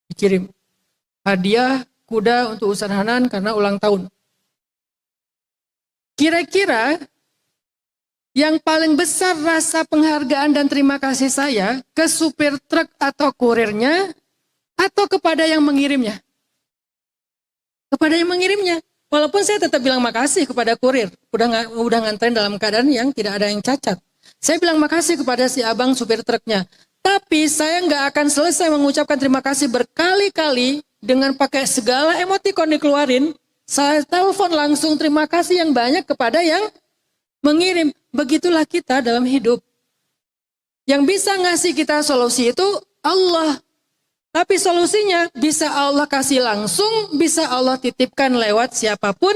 Dikirim hadiah kuda untuk Ustaz Hanan karena ulang tahun. Kira-kira yang paling besar rasa penghargaan dan terima kasih saya ke supir truk atau kurirnya, atau kepada yang mengirimnya? Kepada yang mengirimnya. Walaupun saya tetap bilang makasih kepada kurir, udah nganterin dalam keadaan yang tidak ada yang cacat. Saya bilang makasih kepada si abang supir truknya. Tapi saya nggak akan selesai mengucapkan terima kasih berkali-kali dengan pakai segala emotikon dikeluarin. Saya telepon langsung terima kasih yang banyak kepada yang mengirim. Begitulah kita dalam hidup. Yang bisa ngasih kita solusi itu Allah. Tapi solusinya bisa Allah kasih langsung, bisa Allah titipkan lewat siapapun,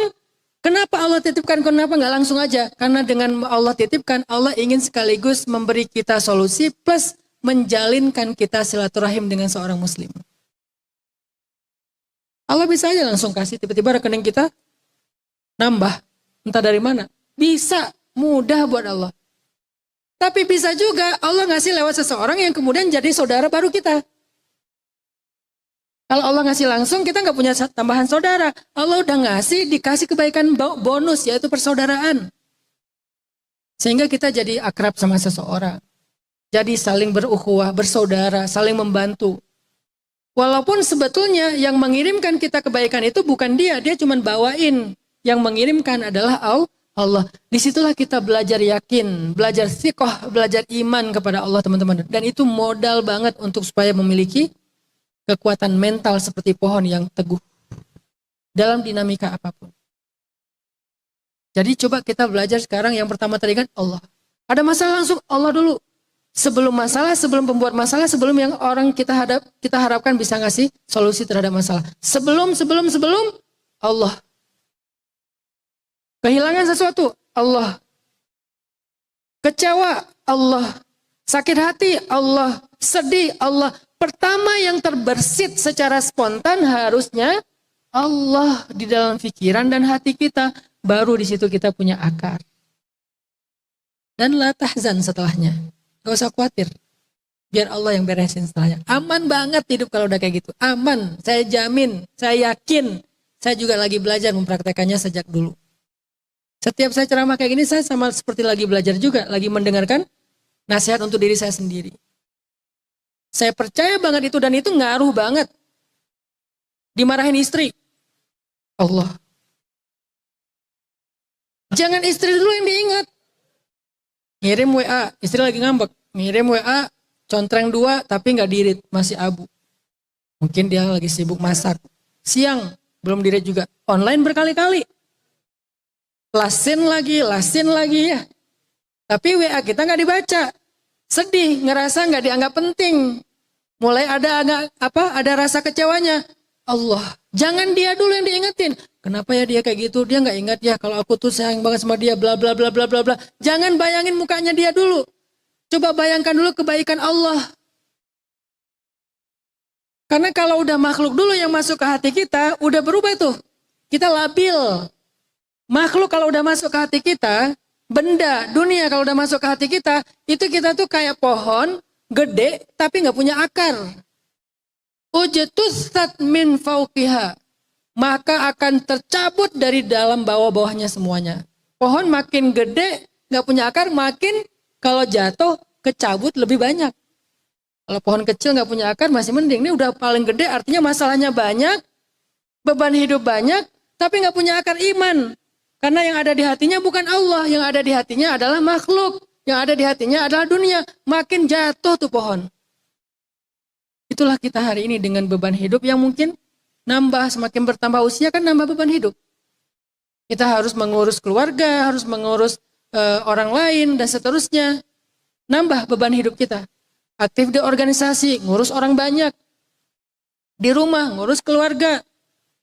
Kenapa Allah titipkan? Kenapa nggak langsung aja? Karena dengan Allah titipkan, Allah ingin sekaligus memberi kita solusi plus menjalinkan kita silaturahim dengan seorang muslim. Allah bisa aja langsung kasih, tiba-tiba rekening kita nambah. Entah dari mana. Bisa, mudah buat Allah. Tapi bisa juga Allah ngasih lewat seseorang yang kemudian jadi saudara baru kita. Kalau Allah ngasih langsung, kita nggak punya tambahan saudara. Allah udah ngasih, dikasih kebaikan bonus, yaitu persaudaraan. Sehingga kita jadi akrab sama seseorang. Jadi saling berukhuwah, bersaudara, saling membantu. Walaupun sebetulnya yang mengirimkan kita kebaikan itu bukan dia cuma bawain. Yang mengirimkan adalah Allah. Disitulah kita belajar yakin, belajar thiqah, belajar iman kepada Allah, teman-teman. Dan itu modal banget untuk supaya memiliki kekuatan mental seperti pohon yang teguh dalam dinamika apapun. Jadi coba kita belajar sekarang, yang pertama tadi kan Allah. Ada masalah langsung Allah dulu. Sebelum masalah, sebelum pembuat masalah, sebelum yang orang kita harapkan bisa ngasih solusi terhadap masalah. Sebelum Allah. Kehilangan sesuatu, Allah. Kecewa, Allah. Sakit hati, Allah. Sedih, Allah. Pertama yang terbersit secara spontan harusnya Allah di dalam pikiran dan hati kita. Baru di situ kita punya akar. Dan la tahzan setelahnya. Gak usah khawatir. Biar Allah yang beresin setelahnya. Aman banget hidup kalau udah kayak gitu. Aman, saya jamin, saya yakin. Saya juga lagi belajar mempraktekannya sejak dulu. Setiap saya ceramah kayak gini, saya sama seperti lagi belajar juga. Lagi mendengarkan nasihat untuk diri saya sendiri. Saya percaya banget itu, dan itu ngaruh banget. Dimarahin istri, Allah. Jangan istri dulu yang diingat. Ngirim WA, istri lagi ngambek. Ngirim WA, contreng 2 tapi nggak dirit, masih abu. Mungkin dia lagi sibuk masak. Siang, belum dirit juga. Online berkali-kali. Lasin lagi ya. Tapi WA kita nggak dibaca. Sedih, ngerasa nggak dianggap penting. Mulai ada rasa kecewanya. Allah, jangan dia dulu yang diingetin. Kenapa ya dia kayak gitu? Dia nggak ingat ya kalau aku tuh sayang banget sama dia, bla bla bla bla bla bla. Jangan bayangin mukanya dia dulu. Coba bayangkan dulu kebaikan Allah. Karena kalau udah makhluk dulu yang masuk ke hati kita, udah berubah tuh. Kita labil. Makhluk kalau udah masuk ke hati kita, benda, dunia kalau udah masuk ke hati kita, itu kita tuh kayak pohon, gede, tapi nggak punya akar. Ujetustat min fauqiha. Maka akan tercabut dari dalam bawah-bawahnya semuanya. Pohon makin gede, nggak punya akar, makin kalau jatuh, kecabut lebih banyak. Kalau pohon kecil nggak punya akar, masih mending. Ini udah paling gede, artinya masalahnya banyak, beban hidup banyak, tapi nggak punya akar iman. Karena yang ada di hatinya bukan Allah, yang ada di hatinya adalah makhluk, yang ada di hatinya adalah dunia. Makin jatuh tuh pohon. Itulah kita hari ini dengan beban hidup yang mungkin nambah, semakin bertambah usia kan nambah beban hidup. Kita harus mengurus keluarga, harus mengurus orang lain dan seterusnya. Nambah beban hidup kita. Aktif di organisasi, ngurus orang banyak. Di rumah, ngurus keluarga.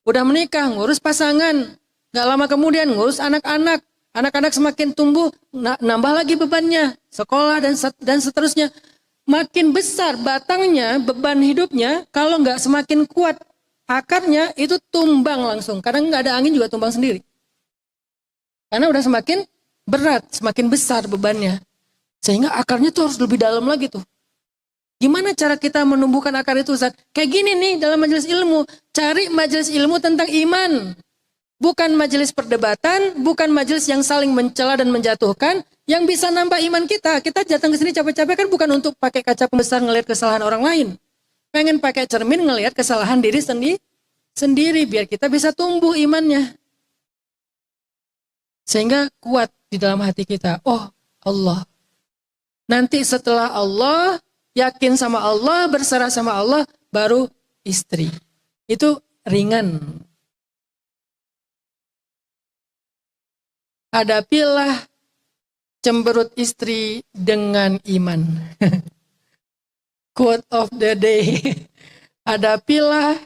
Udah menikah, ngurus pasangan. Gak lama kemudian ngurus anak-anak. Anak-anak semakin tumbuh, nambah lagi bebannya. Sekolah dan seterusnya. Makin besar batangnya, beban hidupnya, kalau nggak semakin kuat akarnya, itu tumbang langsung. Kadang nggak ada angin juga tumbang sendiri. Karena udah semakin berat, semakin besar bebannya. Sehingga akarnya tuh harus lebih dalam lagi tuh. Gimana cara kita menumbuhkan akar itu, Ustaz? Kayak gini nih dalam majelis ilmu. Cari majelis ilmu tentang iman. Bukan majelis perdebatan, bukan majelis yang saling mencela dan menjatuhkan. Yang bisa nambah iman kita. Kita datang ke sini capek-capek kan bukan untuk pakai kaca pembesar ngelihat kesalahan orang lain. Pengen pakai cermin ngelihat kesalahan diri sendiri. Biar kita bisa tumbuh imannya. Sehingga kuat di dalam hati kita. Oh Allah. Nanti setelah Allah, yakin sama Allah, berserah sama Allah, baru istri. Itu ringan. Hadapilah cemberut istri dengan iman. Quote of the day. Hadapilah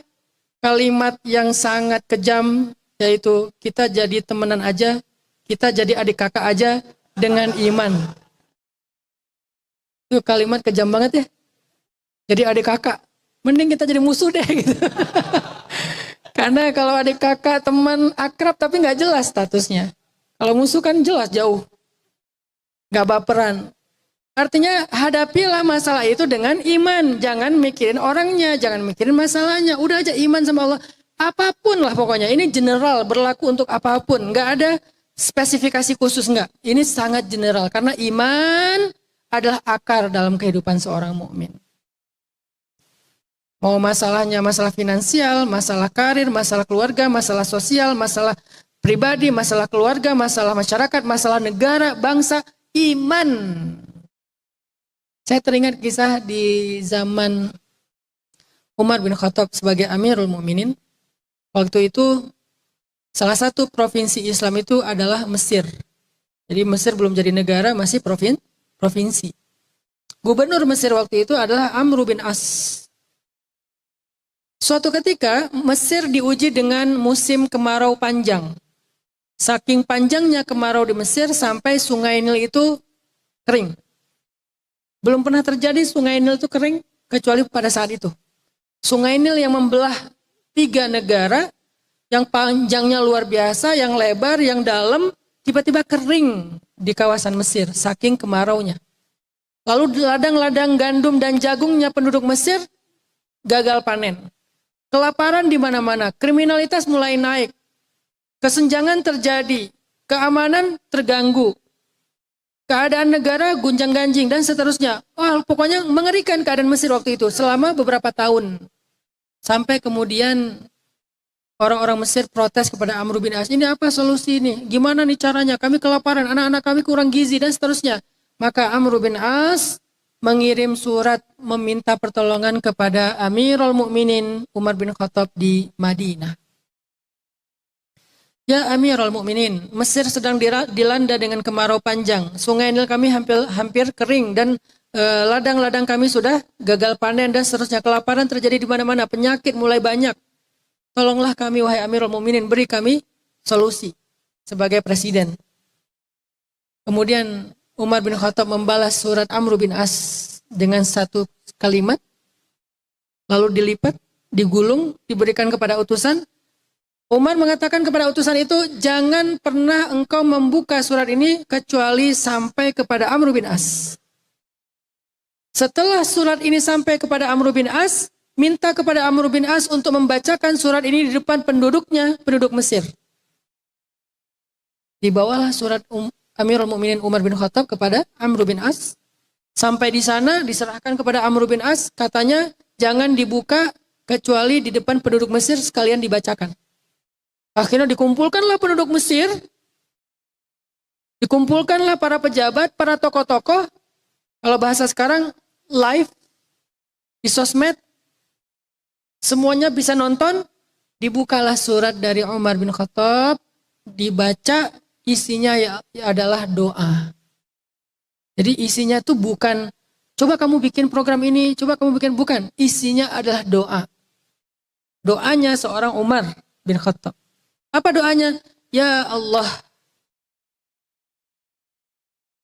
kalimat yang sangat kejam yaitu kita jadi temenan aja, kita jadi adik kakak aja dengan iman. Itu kalimat kejam banget ya. Jadi adik kakak, mending kita jadi musuh deh gitu. Karena kalau adik kakak teman akrab tapi nggak jelas statusnya. Kalau musuh kan jelas jauh, nggak baperan. Artinya hadapilah masalah itu dengan iman. Jangan mikirin orangnya, jangan mikirin masalahnya. Udah aja iman sama Allah. Apapun lah pokoknya. Ini general, berlaku untuk apapun. Nggak ada spesifikasi khusus, nggak. Ini sangat general. Karena iman adalah akar dalam kehidupan seorang mukmin. Mau masalahnya masalah finansial, masalah karir, masalah keluarga, masalah sosial, masalah pribadi, masalah keluarga, masalah masyarakat, masalah negara, bangsa, iman. Saya teringat kisah di zaman Umar bin Khattab sebagai Amirul Mukminin. Waktu itu salah satu provinsi Islam itu adalah Mesir. Jadi Mesir belum jadi negara, masih provinsi. Gubernur Mesir waktu itu adalah Amr bin As. Suatu ketika Mesir diuji dengan musim kemarau panjang. Saking panjangnya kemarau di Mesir sampai sungai Nil itu kering. Belum pernah terjadi sungai Nil itu kering kecuali pada saat itu. Sungai Nil yang membelah 3 negara, yang panjangnya luar biasa, yang lebar, yang dalam, tiba-tiba kering di kawasan Mesir, saking kemaraunya. Lalu ladang-ladang gandum dan jagungnya penduduk Mesir gagal panen. Kelaparan di mana-mana, kriminalitas mulai naik, kesenjangan terjadi, keamanan terganggu, keadaan negara gunjang-ganjing dan seterusnya. Wah, pokoknya mengerikan keadaan Mesir waktu itu selama beberapa tahun. Sampai kemudian orang-orang Mesir protes kepada Amr bin As, ini apa solusi ini? Gimana nih caranya? Kami kelaparan, anak-anak kami kurang gizi dan seterusnya. Maka Amr bin As mengirim surat meminta pertolongan kepada Amirul Mukminin Umar bin Khattab di Madinah. Ya Amirul Mukminin, Mesir sedang dilanda dengan kemarau panjang. Sungai Nil kami hampir kering dan ladang-ladang kami sudah gagal panen dan seterusnya. Kelaparan terjadi di mana-mana, penyakit mulai banyak. Tolonglah kami wahai Amirul Mukminin, beri kami solusi sebagai presiden. Kemudian Umar bin Khattab membalas surat Amr bin As dengan satu kalimat, lalu dilipat, digulung, diberikan kepada utusan. Umar mengatakan kepada utusan itu, jangan pernah engkau membuka surat ini kecuali sampai kepada Amr bin As. Setelah surat ini sampai kepada Amr bin As, minta kepada Amr bin As untuk membacakan surat ini di depan penduduk Mesir. Dibawalah surat Amirul Mukminin Umar bin Khattab kepada Amr bin As. Sampai di sana diserahkan kepada Amr bin As, katanya jangan dibuka kecuali di depan penduduk Mesir sekalian dibacakan. Akhirnya dikumpulkanlah penduduk Mesir, dikumpulkanlah para pejabat, para tokoh-tokoh, kalau bahasa sekarang live di sosmed, semuanya bisa nonton, dibukalah surat dari Umar bin Khattab, dibaca, isinya adalah doa. Jadi isinya tuh bukan, coba kamu bikin program ini, coba kamu bikin, bukan. Isinya adalah doa. Doanya seorang Umar bin Khattab. Apa doanya? Ya Allah,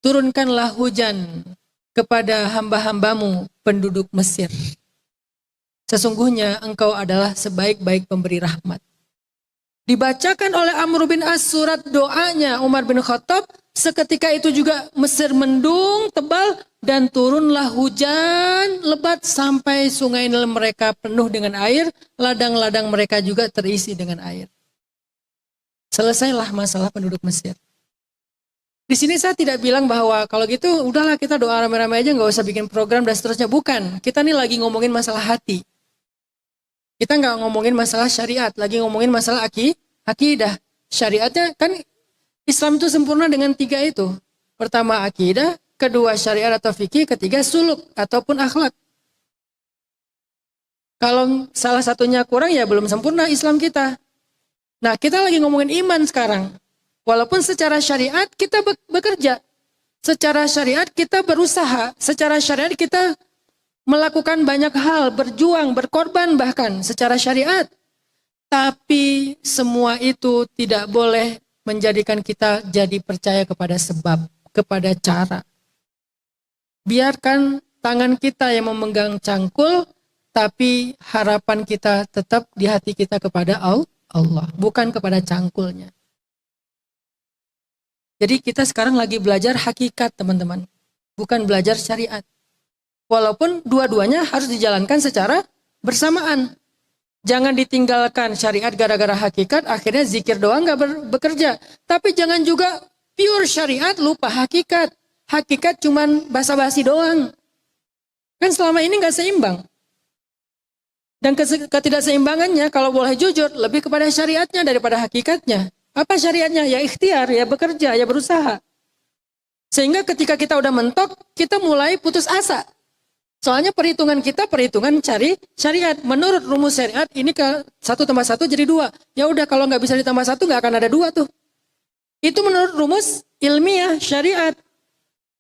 turunkanlah hujan kepada hamba-hambamu penduduk Mesir. Sesungguhnya engkau adalah sebaik-baik pemberi rahmat. Dibacakan oleh Amr bin As surat doanya Umar bin Khattab, seketika itu juga Mesir mendung tebal dan turunlah hujan lebat sampai sungai Nil mereka penuh dengan air, ladang-ladang mereka juga terisi dengan air. Selesailah masalah penduduk Mesir. Di sini saya tidak bilang bahwa kalau gitu udahlah kita doa rame-rame aja, nggak usah bikin program dan seterusnya. Bukan, kita nih lagi ngomongin masalah hati. Kita nggak ngomongin masalah syariat, lagi ngomongin masalah akidah. Syariatnya kan Islam itu sempurna dengan 3 itu. Pertama akidah, kedua syariat atau fikih, ketiga suluk ataupun akhlak. Kalau salah satunya kurang ya belum sempurna Islam kita. Nah kita lagi ngomongin iman sekarang. Walaupun secara syariat kita bekerja. Secara syariat kita berusaha. Secara syariat kita melakukan banyak hal, berjuang, berkorban bahkan secara syariat. Tapi semua itu tidak boleh menjadikan kita jadi percaya kepada sebab, kepada cara. Biarkan tangan kita yang memegang cangkul, tapi harapan kita tetap di hati kita kepada Allah, bukan kepada cangkulnya. Jadi kita sekarang lagi belajar hakikat, teman-teman, bukan belajar syariat. Walaupun dua-duanya harus dijalankan secara bersamaan. Jangan ditinggalkan syariat gara-gara hakikat, akhirnya zikir doang gak bekerja. Tapi jangan juga pure syariat, lupa hakikat. Hakikat cuman basa-basi doang. Kan selama ini gak seimbang. Dan ketidakseimbangannya, kalau boleh jujur, lebih kepada syariatnya daripada hakikatnya. Apa syariatnya? Ya ikhtiar, ya bekerja, ya berusaha. Sehingga ketika kita udah mentok, kita mulai putus asa. Soalnya perhitungan kita perhitungan cari syariat. Menurut rumus syariat ini ke 1 tambah 1 jadi 2. Ya udah kalau nggak bisa ditambah 1 nggak akan ada 2 tuh. Itu menurut rumus ilmiah syariat.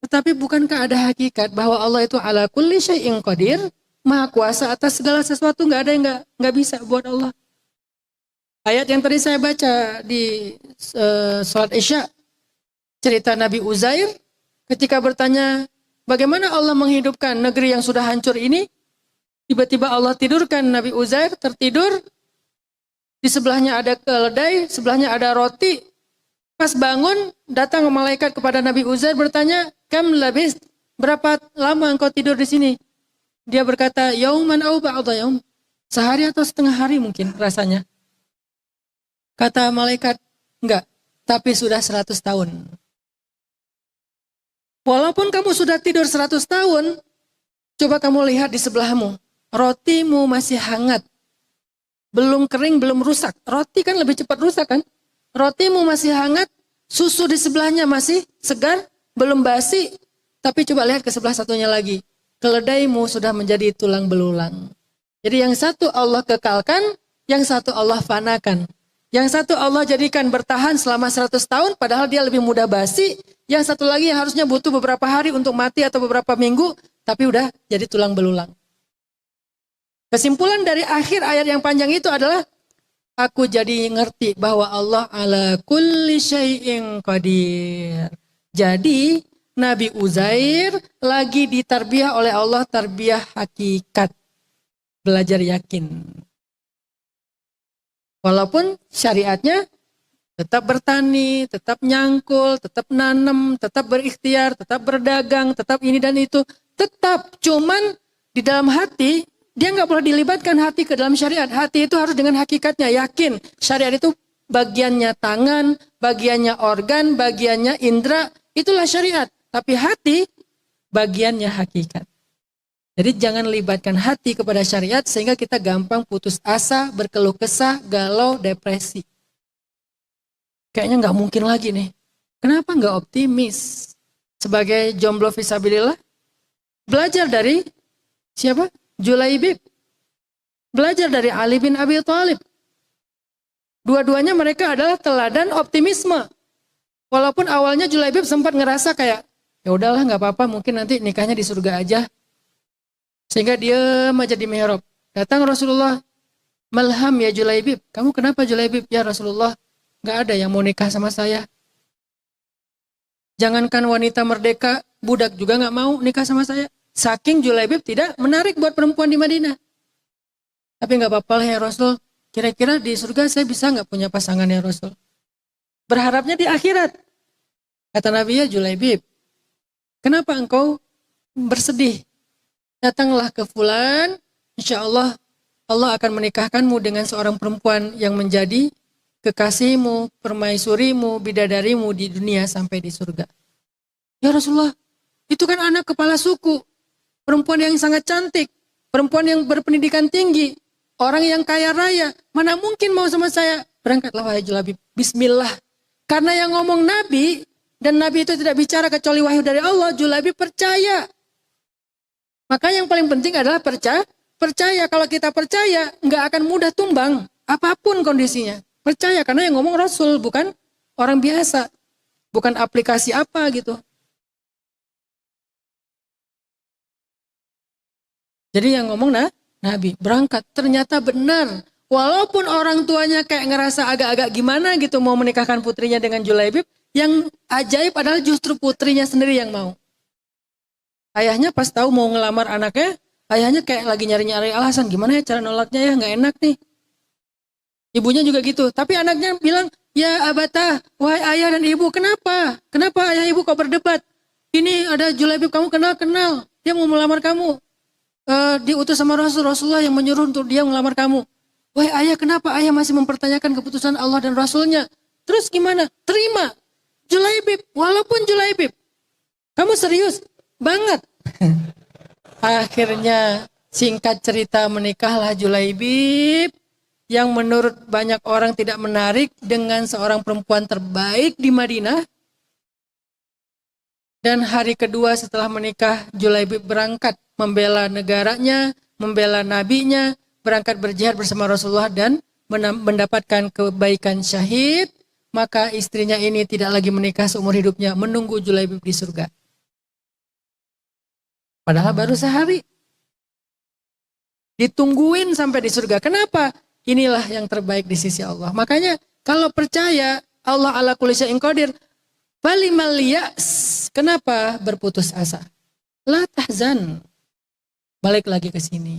Tetapi bukankah ada hakikat bahwa Allah itu ala kulli syai'in qadir, maha kuasa atas segala sesuatu, nggak ada yang nggak bisa buat Allah. Ayat yang tadi saya baca di sholat Isya, cerita Nabi Uzair ketika bertanya, bagaimana Allah menghidupkan negeri yang sudah hancur ini? Tiba-tiba Allah tidurkan Nabi Uzair, tertidur. Di sebelahnya ada keledai, sebelahnya ada roti. Pas bangun, datang malaikat kepada Nabi Uzair bertanya, kam labis, berapa lama engkau tidur di sini? Dia berkata, yauman au ba'da yaum. Sehari atau setengah hari mungkin rasanya. Kata malaikat, enggak, tapi sudah 100 tahun. Walaupun kamu sudah tidur 100 tahun, coba kamu lihat di sebelahmu. Rotimu masih hangat. Belum kering, belum rusak. Roti kan lebih cepat rusak kan? Rotimu masih hangat, susu di sebelahnya masih segar, belum basi. Tapi coba lihat ke sebelah satunya lagi. Keledaimu sudah menjadi tulang belulang. Jadi yang satu Allah kekalkan, yang satu Allah fanakan. Yang satu Allah jadikan bertahan selama 100 tahun, padahal dia lebih mudah basi. Yang satu lagi yang harusnya butuh beberapa hari untuk mati atau beberapa minggu, tapi udah jadi tulang belulang. Kesimpulan dari akhir ayat yang panjang itu adalah, aku jadi ngerti bahwa Allah ala kulli syai'in qadir. Jadi Nabi Uzair lagi ditarbiyah oleh Allah, tarbiyah hakikat. Belajar yakin. Walaupun syariatnya tetap bertani, tetap nyangkul, tetap nanam, tetap berikhtiar, tetap berdagang, tetap ini dan itu. Tetap, cuman di dalam hati, dia nggak boleh dilibatkan hati ke dalam syariat. Hati itu harus dengan hakikatnya, yakin. Syariat itu bagiannya tangan, bagiannya organ, bagiannya indera, itulah syariat. Tapi hati, bagiannya hakikat. Jadi jangan libatkan hati kepada syariat sehingga kita gampang putus asa, berkeluh kesah, galau, depresi. Kayaknya nggak mungkin lagi nih. Kenapa nggak optimis? Sebagai jomblo fisabilillah, belajar dari siapa? Julaibib. Belajar dari Ali bin Abi Thalib. Dua-duanya mereka adalah teladan optimisme. Walaupun awalnya Julaibib sempat ngerasa kayak, ya udahlah nggak apa-apa, mungkin nanti nikahnya di surga aja. Sehingga dia aja di mihrab. Datang Rasulullah, malham ya Julaibib. Kamu kenapa Julaibib? Ya Rasulullah, gak ada yang mau nikah sama saya. Jangankan wanita merdeka, budak juga gak mau nikah sama saya. Saking Julaibib tidak menarik buat perempuan di Madinah. Tapi gak apa-apa lah ya Rasul. Kira-kira di surga saya bisa gak punya pasangan ya Rasul? Berharapnya di akhirat. Kata Nabi, ya Julaibib, kenapa engkau bersedih? Datanglah ke fulan, insya Allah Allah akan menikahkanmu dengan seorang perempuan yang menjadi kekasihmu, permaisurimu, bidadarimu di dunia sampai di surga. Ya Rasulullah, itu kan anak kepala suku, perempuan yang sangat cantik, perempuan yang berpendidikan tinggi, orang yang kaya raya, mana mungkin mau sama saya? Berangkatlah wahai Julaibib, bismillah. Karena yang ngomong Nabi, dan Nabi itu tidak bicara kecuali wahyu dari Allah, Julaibib percaya. Maka yang paling penting adalah percaya. Kalau kita percaya, nggak akan mudah tumbang. Apapun kondisinya. Percaya, karena yang ngomong Rasul, bukan orang biasa. Bukan aplikasi apa gitu. Jadi yang ngomong Nabi, berangkat. Ternyata benar. Walaupun orang tuanya kayak ngerasa agak-agak gimana gitu mau menikahkan putrinya dengan Julaibib, yang ajaib adalah justru putrinya sendiri yang mau. Ayahnya pas tahu mau ngelamar anaknya, ayahnya kayak lagi nyari-nyari alasan, gimana ya cara nolaknya ya, nggak enak nih. Ibunya juga gitu, tapi anaknya bilang, ya abata, wahai ayah dan ibu, kenapa? Kenapa ayah ibu kok berdebat? Ini ada Julaibib, kamu kenal, dia mau melamar kamu. Diutus sama Rasulullah yang menyuruh untuk dia melamar kamu. Wahai ayah, kenapa ayah masih mempertanyakan keputusan Allah dan Rasulnya? Terus gimana? Terima. Julaibib, walaupun Julaibib. Kamu serius? Banget. Akhirnya singkat cerita menikahlah Julaibib yang menurut banyak orang tidak menarik dengan seorang perempuan terbaik di Madinah. Dan hari kedua setelah menikah, Julaibib berangkat membela negaranya, membela nabinya, berangkat berjihad bersama Rasulullah dan mendapatkan kebaikan syahid. Maka istrinya ini tidak lagi menikah seumur hidupnya, menunggu Julaibib di surga. Padahal baru sehari. Ditungguin sampai di surga. Kenapa? Inilah yang terbaik di sisi Allah. Makanya kalau percaya Allah ala kulli syai'in qadir, falimal ya's. Kenapa berputus asa? La tahzan. Balik lagi ke sini.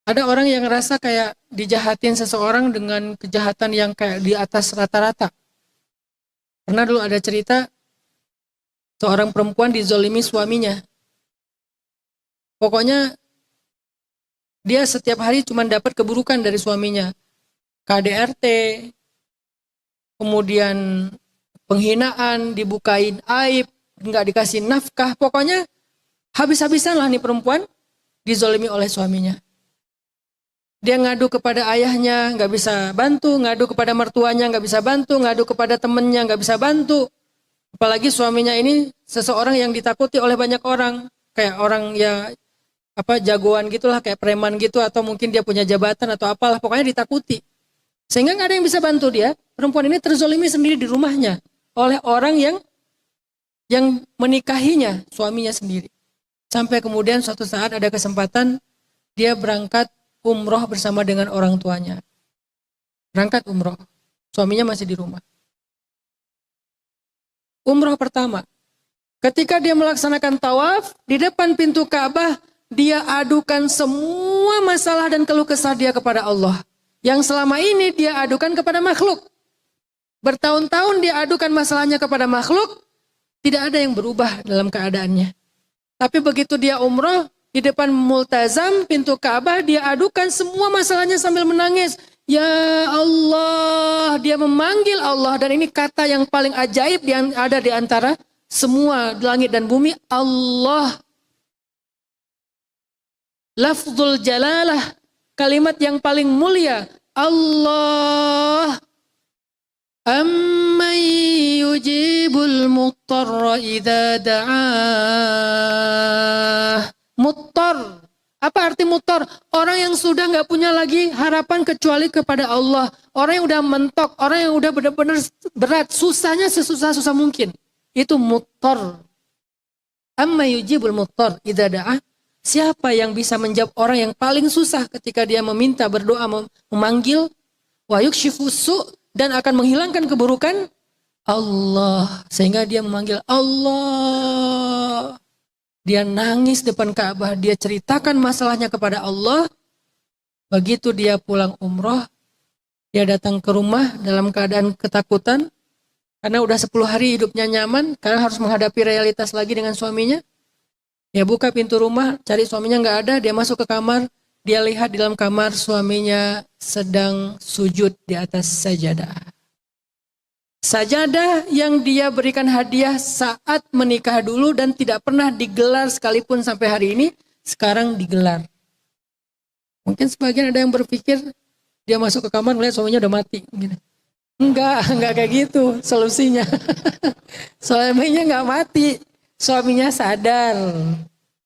Ada orang yang ngerasa kayak dijahatin seseorang dengan kejahatan yang kayak di atas rata-rata. Pernah dulu ada cerita seorang perempuan dizolimi suaminya. Pokoknya dia setiap hari cuma dapat keburukan dari suaminya. KDRT, kemudian penghinaan, dibukain aib, nggak dikasih nafkah. Pokoknya habis-habisan lah nih perempuan dizolimi oleh suaminya. Dia ngadu kepada ayahnya, nggak bisa bantu, ngadu kepada mertuanya, nggak bisa bantu, ngadu kepada temennya, nggak bisa bantu. Apalagi suaminya ini seseorang yang ditakuti oleh banyak orang, kayak orang ya jagoan gitulah, kayak preman gitu, atau mungkin dia punya jabatan atau apalah, pokoknya ditakuti. Sehingga nggak ada yang bisa bantu dia. Perempuan ini terzolimi sendiri di rumahnya oleh orang yang menikahinya, suaminya sendiri. Sampai kemudian suatu saat ada kesempatan dia berangkat umroh bersama dengan orang tuanya. Berangkat umroh, suaminya masih di rumah. Umroh pertama, ketika dia melaksanakan tawaf, di depan pintu Ka'bah, dia adukan semua masalah dan keluh kesah dia kepada Allah. Yang selama ini dia adukan kepada makhluk. Bertahun-tahun dia adukan masalahnya kepada makhluk, tidak ada yang berubah dalam keadaannya. Tapi begitu dia umroh, di depan multazam, pintu Ka'bah, dia adukan semua masalahnya sambil menangis. Ya Allah, dia memanggil Allah. Dan ini kata yang paling ajaib yang ada di antara semua langit dan bumi. Allah. Lafzul jalalah, kalimat yang paling mulia. Allah. Amman yujibul muttarra idza da'ah. Muttar. Apa arti muttar? Orang yang sudah nggak punya lagi harapan kecuali kepada Allah. Orang yang udah mentok, orang yang udah benar-benar berat, susahnya sesusah-susah mungkin. Itu muttar. Amma yujibul muttar idza da'ah. Siapa yang bisa menjawab orang yang paling susah ketika dia meminta, berdoa, memanggil? Wa yukshifu su' dan akan menghilangkan keburukan? Allah. Sehingga dia memanggil Allah. Dia nangis depan Ka'bah, dia ceritakan masalahnya kepada Allah. Begitu dia pulang umroh, dia datang ke rumah dalam keadaan ketakutan. Karena udah 10 hari hidupnya nyaman, karena harus menghadapi realitas lagi dengan suaminya. Dia buka pintu rumah, cari suaminya nggak ada, dia masuk ke kamar. Dia lihat di dalam kamar suaminya sedang sujud di atas sajadah. Sajadah yang dia berikan hadiah saat menikah dulu dan tidak pernah digelar sekalipun sampai hari ini, sekarang digelar. Mungkin sebagian ada yang berpikir dia masuk ke kamar melihat suaminya udah mati. Enggak kayak gitu solusinya. Suaminya enggak mati, suaminya sadar.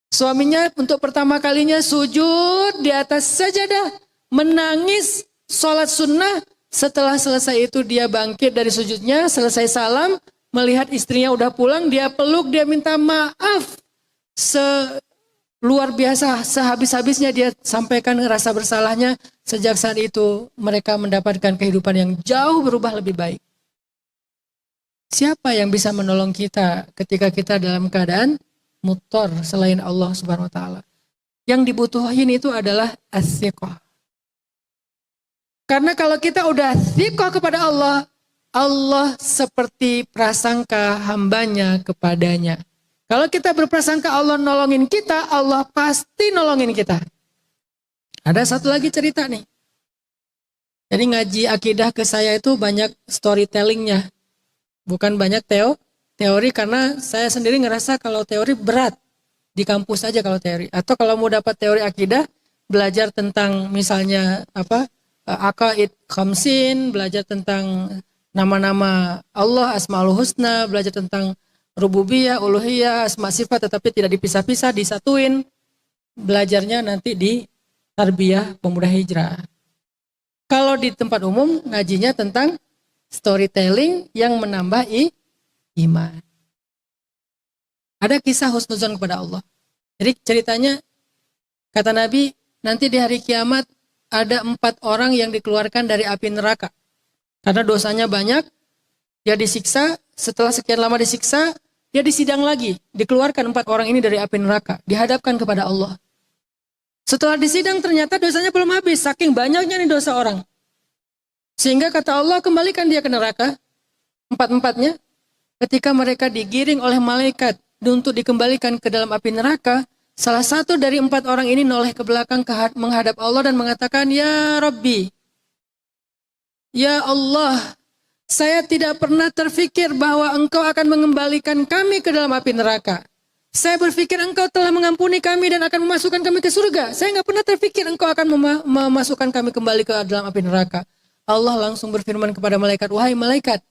Suaminya untuk pertama kalinya sujud di atas sajadah, menangis, sholat sunnah. Setelah selesai itu dia bangkit dari sujudnya, selesai salam, melihat istrinya udah pulang, dia peluk, dia minta maaf luar biasa, sehabis-habisnya dia sampaikan rasa bersalahnya. Sejak saat itu mereka mendapatkan kehidupan yang jauh berubah lebih baik. Siapa yang bisa menolong kita ketika kita dalam keadaan muttor selain Allah Subhanahu wa taala? Yang dibutuhin itu adalah as-siqah. Karena kalau kita udah siqah kepada Allah, Allah seperti prasangka hambanya kepadanya. Kalau kita berprasangka Allah nolongin kita, Allah pasti nolongin kita. Ada satu lagi cerita nih. Jadi ngaji akidah ke saya itu banyak storytellingnya. Bukan banyak teori karena saya sendiri ngerasa kalau teori berat. Di kampus aja kalau teori. Atau kalau mau dapat teori akidah, belajar tentang misalnya Aqaid Khamsin, belajar tentang nama-nama Allah, Asmaul Husna, belajar tentang Rububiyah, Uluhiyah, Asma Sifat, tetapi tidak dipisah-pisah, disatuin. Belajarnya nanti di Tarbiyah Pemuda Hijrah. Kalau di tempat umum, ngajinya tentang storytelling yang menambah iman. Ada kisah husnuzon kepada Allah. Jadi ceritanya, kata Nabi, nanti di hari kiamat ada 4 orang yang dikeluarkan dari api neraka. Karena dosanya banyak, dia disiksa, setelah sekian lama disiksa, dia disidang lagi. Dikeluarkan 4 orang ini dari api neraka, dihadapkan kepada Allah. Setelah disidang ternyata dosanya belum habis, saking banyaknya nih dosa orang. Sehingga kata Allah, kembalikan dia ke neraka, 4-empatnya. Ketika mereka digiring oleh malaikat untuk dikembalikan ke dalam api neraka, salah satu dari 4 orang ini noleh ke belakang menghadap Allah dan mengatakan, Ya Rabbi, Ya Allah, saya tidak pernah terfikir bahwa Engkau akan mengembalikan kami ke dalam api neraka. Saya berpikir Engkau telah mengampuni kami dan akan memasukkan kami ke surga. Saya nggak pernah terfikir Engkau akan memasukkan kami kembali ke dalam api neraka. Allah langsung berfirman kepada malaikat, wahai malaikat,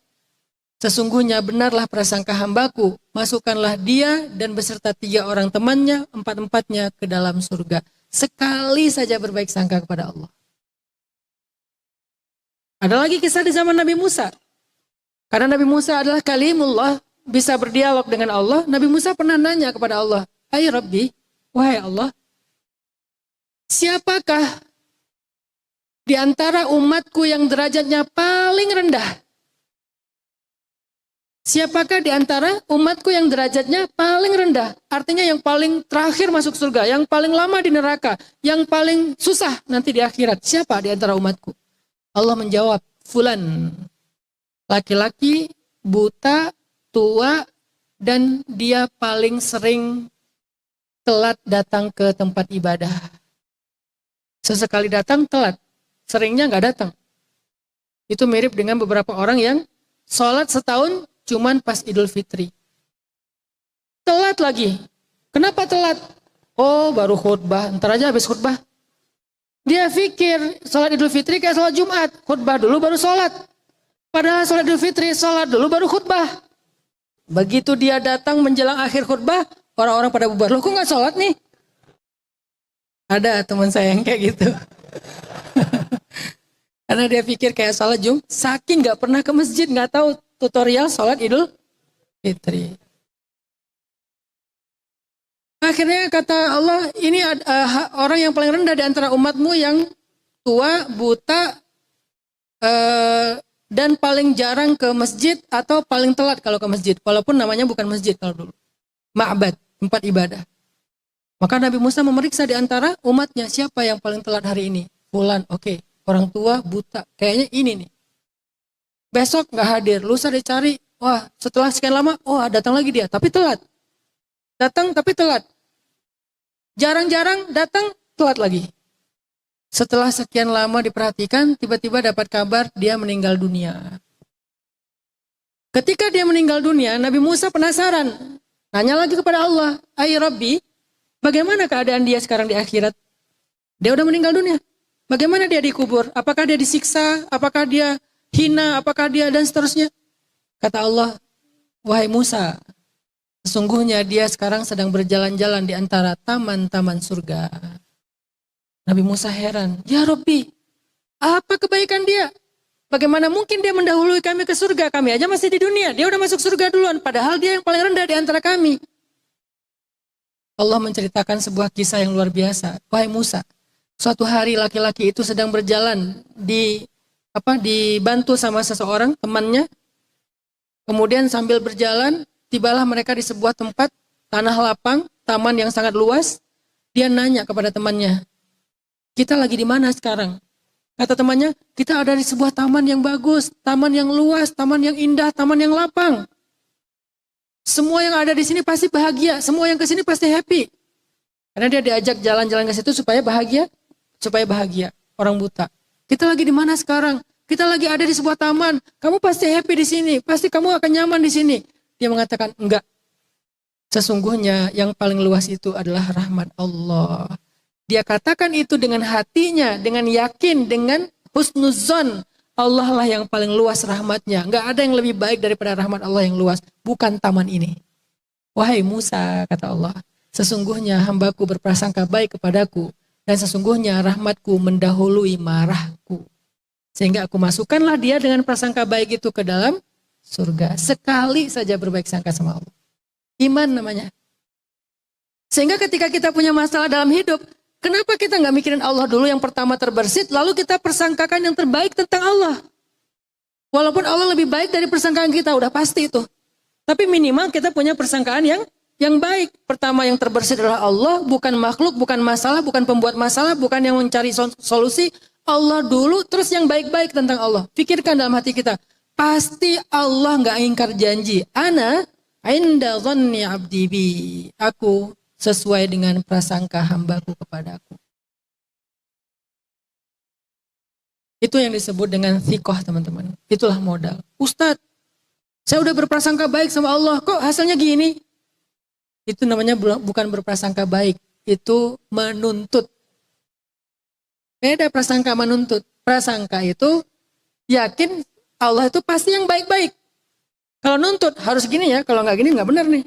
sesungguhnya benarlah prasangka hambaku, masukkanlah dia dan beserta 3 orang temannya, 4-empatnya ke dalam surga. Sekali saja berbaik sangka kepada Allah. Ada lagi kisah di zaman Nabi Musa. Karena Nabi Musa adalah kalimullah, bisa berdialog dengan Allah. Nabi Musa pernah nanya kepada Allah, Hai Rabbi, wahai Allah, siapakah di antara umatku yang derajatnya paling rendah? Siapakah di antara umatku yang derajatnya paling rendah? Artinya yang paling terakhir masuk surga, yang paling lama di neraka, yang paling susah nanti di akhirat. Siapa di antara umatku? Allah menjawab, fulan. Laki-laki, buta, tua, dan dia paling sering telat datang ke tempat ibadah. Sesekali datang telat, seringnya nggak datang. Itu mirip dengan beberapa orang yang sholat setahun cuman pas Idul Fitri. Telat lagi. Kenapa telat? Oh, baru khutbah. Ntar aja habis khutbah. Dia pikir sholat Idul Fitri kayak sholat Jumat. Khutbah dulu baru sholat. Padahal sholat Idul Fitri, sholat dulu baru khutbah. Begitu dia datang menjelang akhir khutbah, orang-orang pada bubar. Loh, kok nggak sholat nih? Ada teman saya yang kayak gitu. Karena dia pikir kayak sholat Jumat. Saking nggak pernah ke masjid, nggak tahu tutorial sholat Idul Fitri. Akhirnya kata Allah, ini orang yang paling rendah di antara umatmu yang tua, buta, dan paling jarang ke masjid atau paling telat kalau ke masjid. Walaupun namanya bukan masjid kalau dulu. Ma'bad, tempat ibadah. Maka Nabi Musa memeriksa di antara umatnya, siapa yang paling telat hari ini? Fulan, oke. Orang tua, buta, kayaknya ini nih. Besok nggak hadir, lusa dicari, wah setelah sekian lama, datang lagi dia, tapi telat. Datang tapi telat. Jarang-jarang datang, telat lagi. Setelah sekian lama diperhatikan, tiba-tiba dapat kabar dia meninggal dunia. Ketika dia meninggal dunia, Nabi Musa penasaran. Nanya lagi kepada Allah, Ay Rabbi, bagaimana keadaan dia sekarang di akhirat? Dia udah meninggal dunia. Bagaimana dia dikubur? Apakah dia disiksa? Apakah dia hina, apakah dia dan seterusnya? Kata Allah, wahai Musa, sesungguhnya dia sekarang sedang berjalan-jalan di antara taman-taman surga. Nabi Musa heran, ya Rabbi, apa kebaikan dia? Bagaimana mungkin dia mendahului kami ke surga? Kami aja masih di dunia, dia udah masuk surga duluan, padahal dia yang paling rendah di antara kami. Allah menceritakan sebuah kisah yang luar biasa. Wahai Musa, suatu hari laki-laki itu sedang berjalan dibantu sama seseorang temannya. Kemudian sambil berjalan, tibalah mereka di sebuah tempat tanah lapang, taman yang sangat luas. Dia nanya kepada temannya, kita lagi di mana sekarang? Kata temannya, kita ada di sebuah taman yang bagus, taman yang luas, taman yang indah, taman yang lapang. Semua yang ada di sini pasti bahagia, semua yang ke sini pasti happy. Karena dia diajak jalan-jalan ke situ supaya bahagia, orang buta. Kita lagi di mana sekarang? Kita lagi ada di sebuah taman. Kamu pasti happy di sini, pasti kamu akan nyaman di sini. Dia mengatakan, enggak. Sesungguhnya yang paling luas itu adalah rahmat Allah. Dia katakan itu dengan hatinya, dengan yakin, dengan husnuzon. Allah lah yang paling luas rahmatnya. Enggak ada yang lebih baik daripada rahmat Allah yang luas. Bukan taman ini. Wahai Musa, kata Allah, sesungguhnya hambaku berprasangka baik kepadaku. Dan sesungguhnya rahmatku mendahului marahku. Sehingga aku masukkanlah dia dengan prasangka baik itu ke dalam surga. Sekali saja berbaik sangka sama Allah. Iman namanya. Sehingga ketika kita punya masalah dalam hidup, kenapa kita nggak mikirin Allah dulu yang pertama terbersit, lalu kita persangkakan yang terbaik tentang Allah. Walaupun Allah lebih baik dari persangkaan kita, udah pasti itu. Tapi minimal kita punya persangkaan yang baik. Pertama yang terbersit adalah Allah, bukan makhluk, bukan masalah, bukan pembuat masalah, bukan yang mencari solusi. Allah dulu, terus yang baik-baik tentang Allah. Pikirkan dalam hati kita, pasti Allah nggak ingkar janji. Ana inda dhanni abdi bi. Aku sesuai dengan prasangka hambaku kepadaku. Itu yang disebut dengan thiqah, teman-teman. Itulah modal. Ustadz, saya udah berprasangka baik sama Allah, kok hasilnya gini? Itu namanya bukan berprasangka baik, itu menuntut. Beda prasangka menuntut. Prasangka itu yakin Allah itu pasti yang baik-baik. Kalau nuntut harus gini ya, kalau nggak gini nggak benar nih.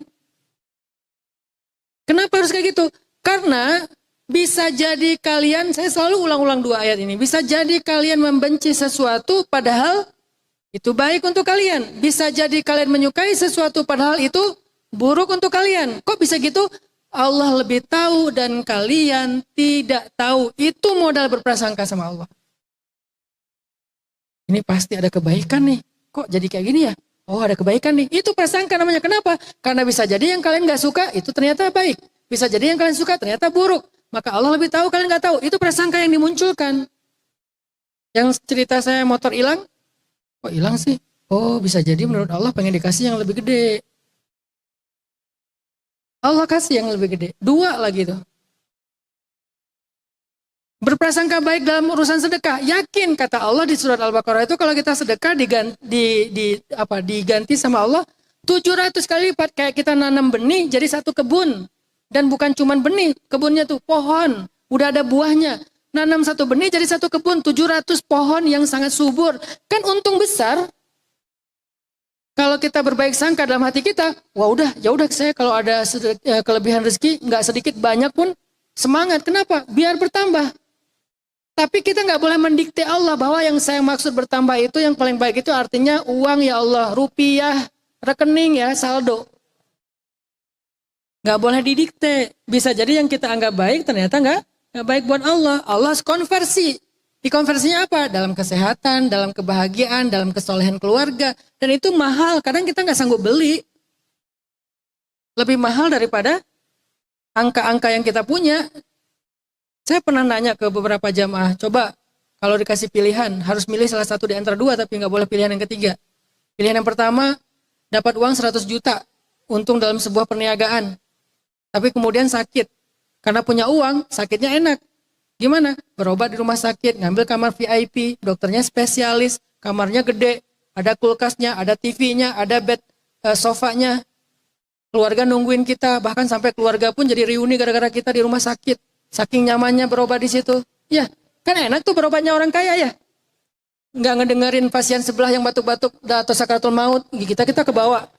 Kenapa harus kayak gitu? Karena bisa jadi kalian, saya selalu ulang-ulang 2 ayat ini, bisa jadi kalian membenci sesuatu padahal itu baik untuk kalian. Bisa jadi kalian menyukai sesuatu padahal itu buruk untuk kalian. Kok bisa gitu? Allah lebih tahu dan kalian tidak tahu. Itu modal berprasangka sama Allah. Ini pasti ada kebaikan nih. Kok jadi kayak gini ya? Oh, ada kebaikan nih. Itu prasangka namanya. Kenapa? Karena bisa jadi yang kalian gak suka itu ternyata baik. Bisa jadi yang kalian suka ternyata buruk. Maka Allah lebih tahu, kalian gak tahu. Itu prasangka yang dimunculkan. Yang cerita saya motor hilang. Kok hilang sih? Oh, bisa jadi menurut Allah pengen dikasih yang lebih gede. Allah kasih yang lebih gede. 2 lagi tuh. Berprasangka baik dalam urusan sedekah. Yakin kata Allah di surat Al-Baqarah itu kalau kita sedekah diganti sama Allah 700 kali lipat. Kayak kita nanam benih jadi satu kebun. Dan bukan cuma benih, kebunnya tuh pohon. Udah ada buahnya. Nanam satu benih jadi satu kebun, 700 pohon yang sangat subur. Kan untung besar. Kalau kita berbaik sangka dalam hati kita, wah ya udah saya kalau ada kelebihan rezeki nggak sedikit banyak pun semangat. Kenapa? Biar bertambah. Tapi kita nggak boleh mendikte Allah bahwa yang saya maksud bertambah itu yang paling baik itu artinya uang ya Allah, rupiah, rekening ya, saldo. Nggak boleh didikte. Bisa jadi yang kita anggap baik ternyata nggak baik buat Allah. Allah konversi. Dikonversinya apa? Dalam kesehatan, dalam kebahagiaan, dalam kesolehan keluarga. Dan itu mahal. Kadang kita nggak sanggup beli. Lebih mahal daripada angka-angka yang kita punya. Saya pernah nanya ke beberapa jamaah, coba kalau dikasih pilihan, harus milih salah satu di antara 2, tapi nggak boleh pilihan yang ketiga. Pilihan yang pertama, dapat uang 100 juta, untung dalam sebuah perniagaan. Tapi kemudian sakit. Karena punya uang, sakitnya enak. Gimana? Berobat di rumah sakit, ngambil kamar VIP, dokternya spesialis, kamarnya gede, ada kulkasnya, ada TV-nya, ada bed sofanya. Keluarga nungguin kita, bahkan sampai keluarga pun jadi reuni gara-gara kita di rumah sakit. Saking nyamannya berobat di situ. Ya, kan enak tuh berobatnya orang kaya ya. Nggak ngedengerin pasien sebelah yang batuk-batuk atau sakaratul maut. Kita kebawa.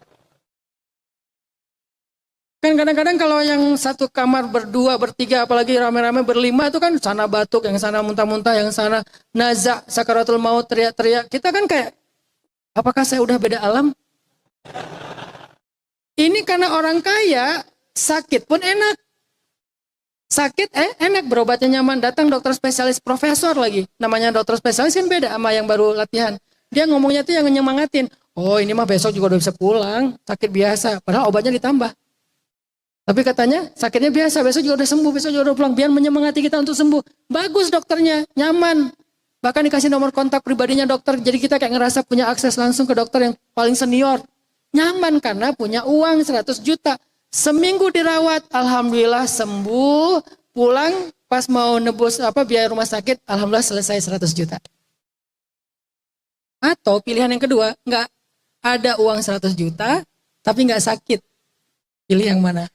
Kan kadang-kadang kalau yang satu kamar berdua, bertiga, apalagi rame-rame berlima itu kan sana batuk, yang sana muntah-muntah, yang sana nazak, sakaratul maut, teriak-teriak. Kita kan kayak, apakah saya udah beda alam? Ini karena orang kaya, sakit pun enak. Sakit enak, berobatnya nyaman. Datang dokter spesialis profesor lagi. Namanya dokter spesialis kan beda sama yang baru latihan. Dia ngomongnya tuh yang nyemangatin. Oh ini mah besok juga udah bisa pulang. Sakit biasa. Padahal obatnya ditambah. Tapi katanya sakitnya biasa. Besok juga udah sembuh. Besok juga udah pulang. Biar menyemangati kita untuk sembuh. Bagus dokternya. Nyaman. Bahkan dikasih nomor kontak pribadinya dokter. Jadi kita kayak ngerasa punya akses langsung ke dokter yang paling senior. Nyaman karena punya uang 100 juta. Seminggu dirawat, alhamdulillah sembuh, pulang pas mau nebus biaya rumah sakit, alhamdulillah selesai 100 juta. Atau pilihan yang kedua, nggak ada uang 100 juta, tapi nggak sakit. Pilih yang mana?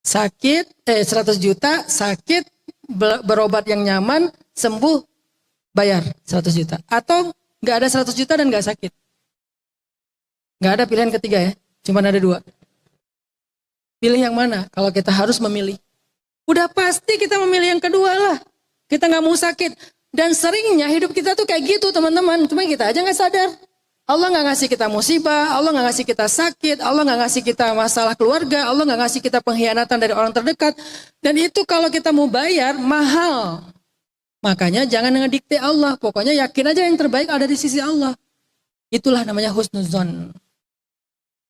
Sakit, 100 juta, sakit, berobat yang nyaman, sembuh, bayar 100 juta. Atau nggak ada 100 juta dan nggak sakit. Nggak ada pilihan ketiga ya, cuma ada dua. Pilih yang mana kalau kita harus memilih? Udah pasti kita memilih yang kedua lah. Kita nggak mau sakit. Dan seringnya hidup kita tuh kayak gitu teman-teman. Cuma kita aja nggak sadar. Allah nggak ngasih kita musibah, Allah nggak ngasih kita sakit, Allah nggak ngasih kita masalah keluarga, Allah nggak ngasih kita pengkhianatan dari orang terdekat. Dan itu kalau kita mau bayar, mahal. Makanya jangan ngedikte Allah. Pokoknya yakin aja yang terbaik ada di sisi Allah. Itulah namanya husnuzon.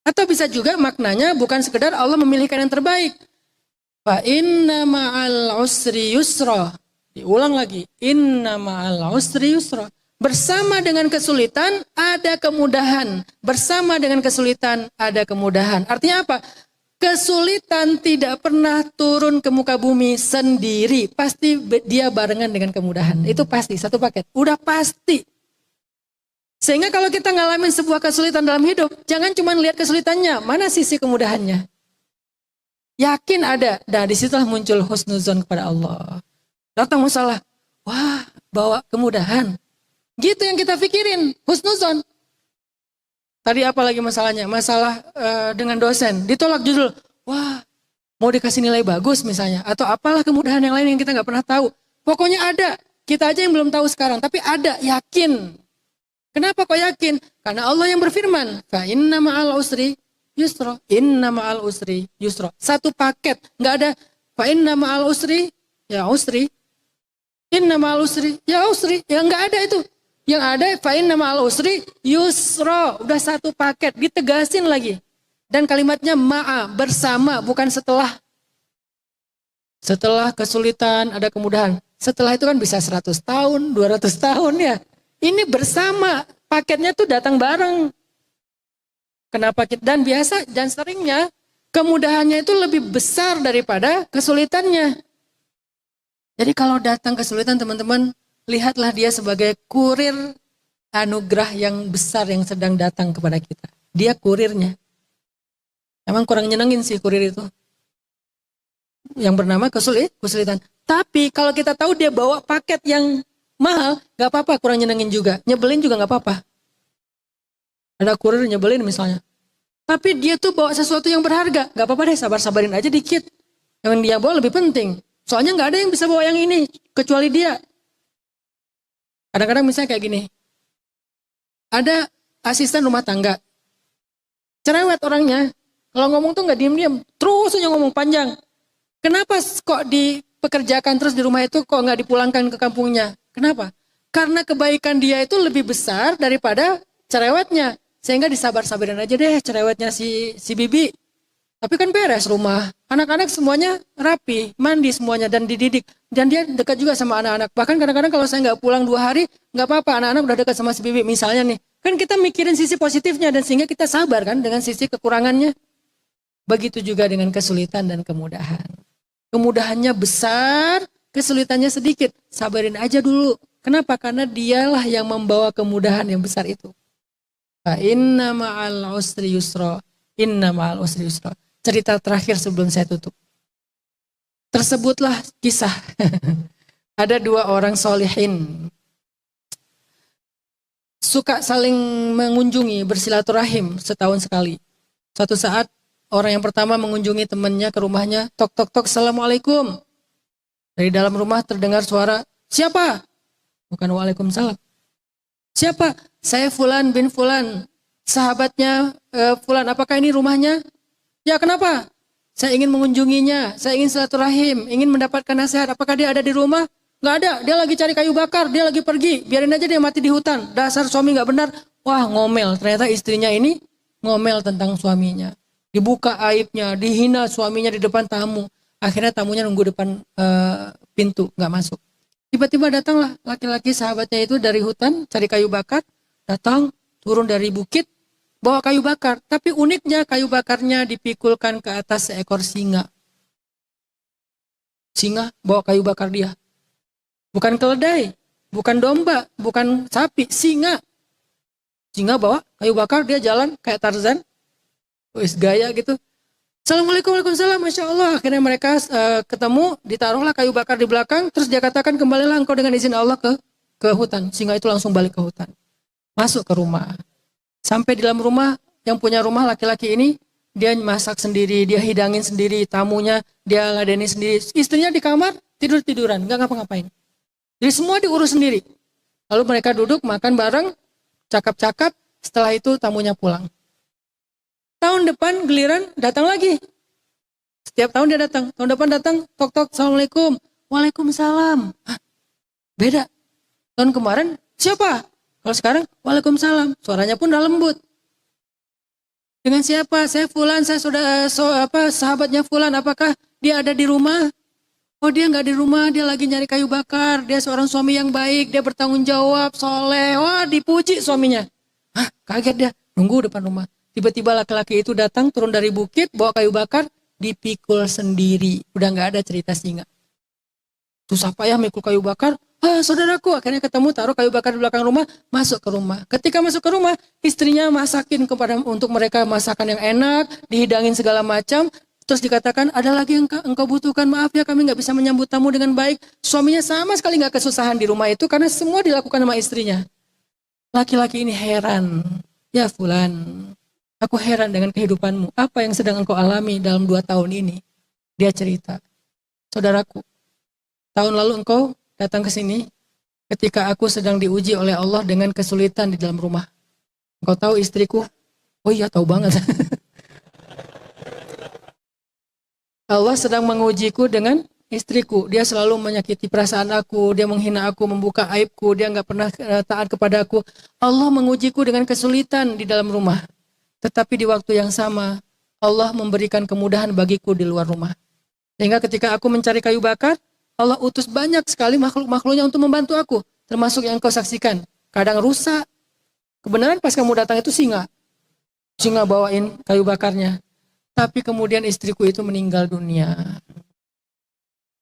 Atau bisa juga maknanya bukan sekedar Allah memilihkan yang terbaik. Fa inna ma'al usri yusra. Diulang lagi. Inna ma'al usri yusra. Bersama dengan kesulitan ada kemudahan. Bersama dengan kesulitan ada kemudahan. Artinya apa? Kesulitan tidak pernah turun ke muka bumi sendiri. Pasti dia barengan dengan kemudahan. Itu pasti, satu paket. Udah pasti. Sehingga kalau kita ngalamin sebuah kesulitan dalam hidup, jangan cuma lihat kesulitannya, mana sisi kemudahannya. Yakin ada. Nah disitulah muncul husnuzon kepada Allah. Datang masalah, wah bawa kemudahan. Gitu yang kita pikirin, husnuzon. Tadi apa lagi masalahnya? Masalah dengan dosen, ditolak judul. Wah mau dikasih nilai bagus misalnya. Atau apalah kemudahan yang lain yang kita nggak pernah tahu. Pokoknya ada, kita aja yang belum tahu sekarang. Tapi ada, yakin. Kenapa kau yakin? Karena Allah yang berfirman, fa inna ma'al usri yusra, inna ma'al usri yusra. Satu paket, nggak ada fa inna ma'al usri, ya usri, inna ma'al usri, ya usri, ya nggak ada itu. Yang ada fa inna ma'al usri yusra, udah satu paket, ditegasin lagi. Dan kalimatnya ma'a, bersama, bukan setelah. Setelah kesulitan ada kemudahan. Setelah itu kan bisa 100 tahun, 200 tahun ya. Ini bersama, paketnya tuh datang bareng. Kenapa kita, dan biasa dan seringnya kemudahannya itu lebih besar daripada kesulitannya. Jadi kalau datang kesulitan teman-teman, lihatlah dia sebagai kurir anugerah yang besar yang sedang datang kepada kita. Dia kurirnya. Emang kurang nyenengin sih kurir itu. Yang bernama kesulitan. Tapi kalau kita tahu dia bawa paket yang mahal, gak apa-apa, kurang nyenengin juga. Nyebelin juga gak apa-apa. Ada kurir nyebelin misalnya. Tapi dia tuh bawa sesuatu yang berharga. Gak apa-apa deh, sabar-sabarin aja dikit. Yang dia bawa lebih penting. Soalnya gak ada yang bisa bawa yang ini, kecuali dia. Kadang-kadang misalnya kayak gini. Ada asisten rumah tangga. Cerewet orangnya. Kalau ngomong tuh gak diem-diem. Terus aja ngomong panjang. Kenapa kok dipekerjakan terus di rumah itu kok gak dipulangkan ke kampungnya? Kenapa? Karena kebaikan dia itu lebih besar daripada cerewetnya. Sehingga disabar-sabarin aja deh cerewetnya si bibi. Tapi kan beres rumah. Anak-anak semuanya rapi, mandi semuanya dan dididik. Dan dia dekat juga sama anak-anak. Bahkan kadang-kadang kalau saya nggak pulang 2 hari, nggak apa-apa. Anak-anak udah dekat sama si bibi. Misalnya nih, kan kita mikirin sisi positifnya dan sehingga kita sabar kan dengan sisi kekurangannya. Begitu juga dengan kesulitan dan kemudahan. Kemudahannya besar, kesulitannya sedikit. Sabarin aja dulu. Kenapa? Karena dialah yang membawa kemudahan yang besar itu. Inna ma'al usri yusra. Inna ma'al usri yusra. Cerita terakhir sebelum saya tutup. Tersebutlah kisah. Ada 2 orang solihin. Suka saling mengunjungi, bersilaturahim setahun sekali. Suatu saat, orang yang pertama mengunjungi temannya ke rumahnya. Tok, tok, tok, assalamualaikum. Dari dalam rumah terdengar suara, siapa? Bukan waalaikumsalam. Siapa? Saya Fulan bin Fulan. Sahabatnya Fulan, apakah ini rumahnya? Ya kenapa? Saya ingin mengunjunginya, saya ingin silaturahim, ingin mendapatkan nasihat. Apakah dia ada di rumah? Nggak ada, dia lagi cari kayu bakar, dia lagi pergi. Biarin aja dia mati di hutan. Dasar suami nggak benar. Wah, ngomel. Ternyata istrinya ini ngomel tentang suaminya. Dibuka aibnya, dihina suaminya di depan tamu. Akhirnya tamunya nunggu depan pintu, nggak masuk. Tiba-tiba datanglah laki-laki sahabatnya itu dari hutan, cari kayu bakar. Datang, turun dari bukit, bawa kayu bakar. Tapi uniknya kayu bakarnya dipikulkan ke atas seekor singa. Singa bawa kayu bakar dia. Bukan keledai, bukan domba, bukan sapi, singa. Singa bawa kayu bakar, dia jalan kayak Tarzan. Wis gaya gitu. Assalamualaikum, waalaikumsalam, Masya Allah. Akhirnya mereka ketemu, ditaruhlah kayu bakar di belakang. Terus dia katakan, kembalilah engkau dengan izin Allah ke hutan. Singa itu langsung balik ke hutan. Masuk ke rumah. Sampai di dalam rumah, yang punya rumah laki-laki ini, dia masak sendiri, dia hidangin sendiri, tamunya dia ladeni sendiri. Istrinya di kamar, tidur-tiduran, nggak ngapa-ngapain. Jadi semua diurus sendiri. Lalu mereka duduk, makan bareng, cakap-cakap, setelah itu tamunya pulang. Tahun depan giliran datang lagi. Setiap tahun dia datang. Tahun depan datang, tok-tok, Assalamualaikum. Waalaikumsalam. Hah, beda. Tahun kemarin, siapa? Kalau sekarang, Waalaikumsalam. Suaranya pun udah lembut. Dengan siapa? Saya Fulan, saya sudah sahabatnya Fulan. Apakah dia ada di rumah? Oh, dia nggak di rumah, dia lagi nyari kayu bakar. Dia seorang suami yang baik, dia bertanggung jawab, soleh. Wah, dipuji suaminya. Hah, kaget dia. Nunggu depan rumah. Tiba-tiba laki-laki itu datang, turun dari bukit, bawa kayu bakar, dipikul sendiri. Udah nggak ada cerita singa. Susah payah mikul kayu bakar. Ah, saudaraku, akhirnya ketemu, taruh kayu bakar di belakang rumah, masuk ke rumah. Ketika masuk ke rumah, istrinya masakin untuk mereka masakan yang enak, dihidangin segala macam. Terus dikatakan, ada lagi yang engkau butuhkan, maaf ya kami nggak bisa menyambut tamu dengan baik. Suaminya sama sekali nggak kesusahan di rumah itu, karena semua dilakukan sama istrinya. Laki-laki ini heran. Ya Fulan, aku heran dengan kehidupanmu. Apa yang sedang engkau alami dalam 2 tahun ini? Dia cerita. Saudaraku, tahun lalu engkau datang ke sini ketika aku sedang diuji oleh Allah dengan kesulitan di dalam rumah. Engkau tahu istriku? Oh iya, tahu banget. Allah sedang mengujiku dengan istriku. Dia selalu menyakiti perasaan aku, dia menghina aku, membuka aibku, dia nggak pernah taat kepada aku. Allah mengujiku dengan kesulitan di dalam rumah. Tetapi di waktu yang sama, Allah memberikan kemudahan bagiku di luar rumah. Sehingga ketika aku mencari kayu bakar, Allah utus banyak sekali makhluk-makhluknya untuk membantu aku. Termasuk yang kau saksikan. Kadang rusak. Kebenaran pas kamu datang itu singa. Singa bawain kayu bakarnya. Tapi kemudian istriku itu meninggal dunia.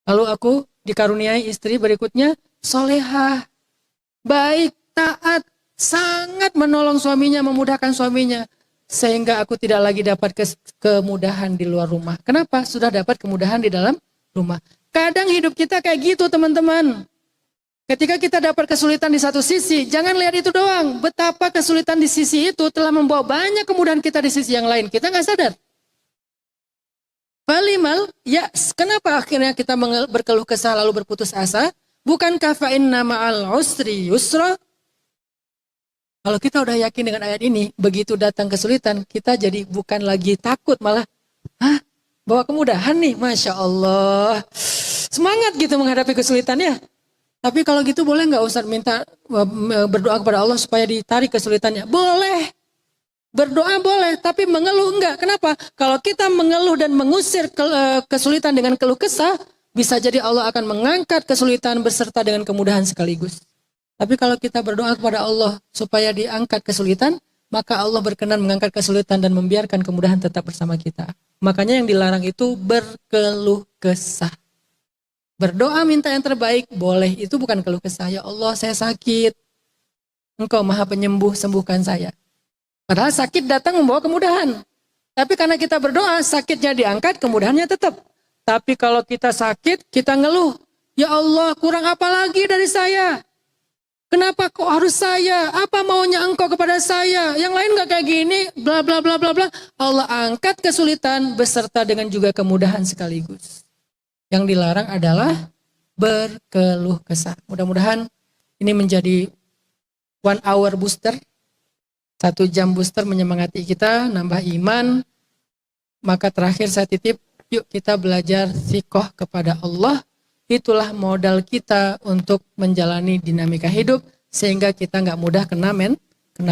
Lalu aku dikaruniai istri berikutnya, solehah, baik, taat, sangat menolong suaminya, memudahkan suaminya. Sehingga aku tidak lagi dapat kemudahan di luar rumah. Kenapa? Sudah dapat kemudahan di dalam rumah. Kadang hidup kita kayak gitu teman-teman. Ketika kita dapat kesulitan di satu sisi, jangan lihat itu doang. Betapa kesulitan di sisi itu telah membawa banyak kemudahan kita di sisi yang lain. Kita nggak sadar. Falimal, ya kenapa akhirnya kita berkeluh kesah lalu berputus asa? Bukankah fa'inna ma'al usri yusra? Kalau kita udah yakin dengan ayat ini, begitu datang kesulitan, kita jadi bukan lagi takut, malah, bawa kemudahan nih, Masya Allah. Semangat gitu menghadapi kesulitan ya. Tapi kalau gitu boleh nggak Ustaz minta berdoa kepada Allah supaya ditarik kesulitannya? Boleh. Berdoa boleh, tapi mengeluh enggak. Kenapa? Kalau kita mengeluh dan mengusir kesulitan dengan keluh kesah, bisa jadi Allah akan mengangkat kesulitan beserta dengan kemudahan sekaligus. Tapi kalau kita berdoa kepada Allah supaya diangkat kesulitan, maka Allah berkenan mengangkat kesulitan dan membiarkan kemudahan tetap bersama kita. Makanya yang dilarang itu berkeluh kesah. Berdoa minta yang terbaik, boleh. Itu bukan keluh kesah. Ya Allah, saya sakit. Engkau maha penyembuh, sembuhkan saya. Padahal sakit datang membawa kemudahan. Tapi karena kita berdoa, sakitnya diangkat, kemudahannya tetap. Tapi kalau kita sakit, kita ngeluh. Ya Allah, kurang apa lagi dari saya? Kenapa kok harus saya? Apa maunya engkau kepada saya? Yang lain gak kayak gini, bla bla bla bla bla. Allah angkat kesulitan beserta dengan juga kemudahan sekaligus. Yang dilarang adalah berkeluh kesah. Mudah-mudahan ini menjadi 1 hour booster. 1 jam booster menyemangati kita, nambah iman. Maka terakhir saya titip Yuk kita belajar thiqah kepada Allah. Itulah modal kita untuk menjalani dinamika hidup sehingga kita nggak mudah kena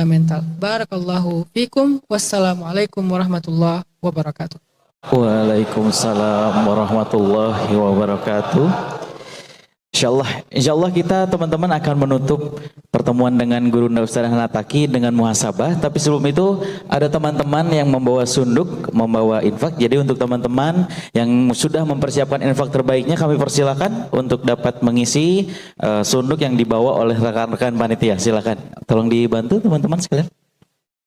mental. Barakallahu fikum. Wassalamualaikum warahmatullahi wabarakatuh. Waalaikumsalam warahmatullahi wabarakatuh. Insyaallah kita teman-teman akan menutup pertemuan dengan Guru Ustaz Hanan Attaqi dengan muhasabah. Tapi sebelum itu ada teman-teman yang membawa sunduk, membawa infak. Jadi untuk teman-teman yang sudah mempersiapkan infak terbaiknya, kami persilakan untuk dapat mengisi sunduk yang dibawa oleh rekan-rekan panitia. Silakan, tolong dibantu teman-teman sekalian.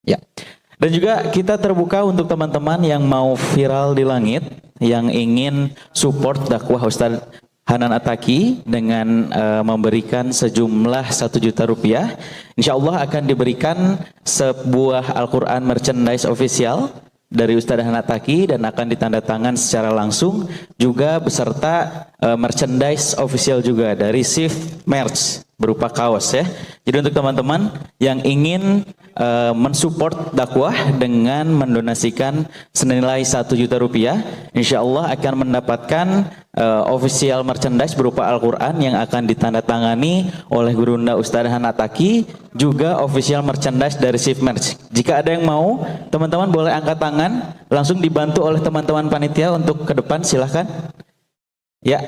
Ya. Dan juga kita terbuka untuk teman-teman yang mau viral di langit, yang ingin support dakwah Ustaz Hanan Attaqi dengan memberikan sejumlah 1 juta rupiah. Insya Allah akan diberikan sebuah Al-Quran merchandise official dari Ustaz Hanan Attaqi dan akan ditandatangan secara langsung juga beserta merchandise official juga dari Shift Merch berupa kaos ya. Jadi untuk teman-teman yang ingin mensupport dakwah dengan mendonasikan senilai 1 juta rupiah, insya Allah akan mendapatkan official merchandise berupa Al-Quran yang akan ditandatangani oleh Gurunda Ustaz Hanan Attaqi, juga official merchandise dari Shift Merch. Jika ada yang mau, teman-teman boleh angkat tangan, langsung dibantu oleh teman-teman panitia untuk ke depan, silahkan. Ya,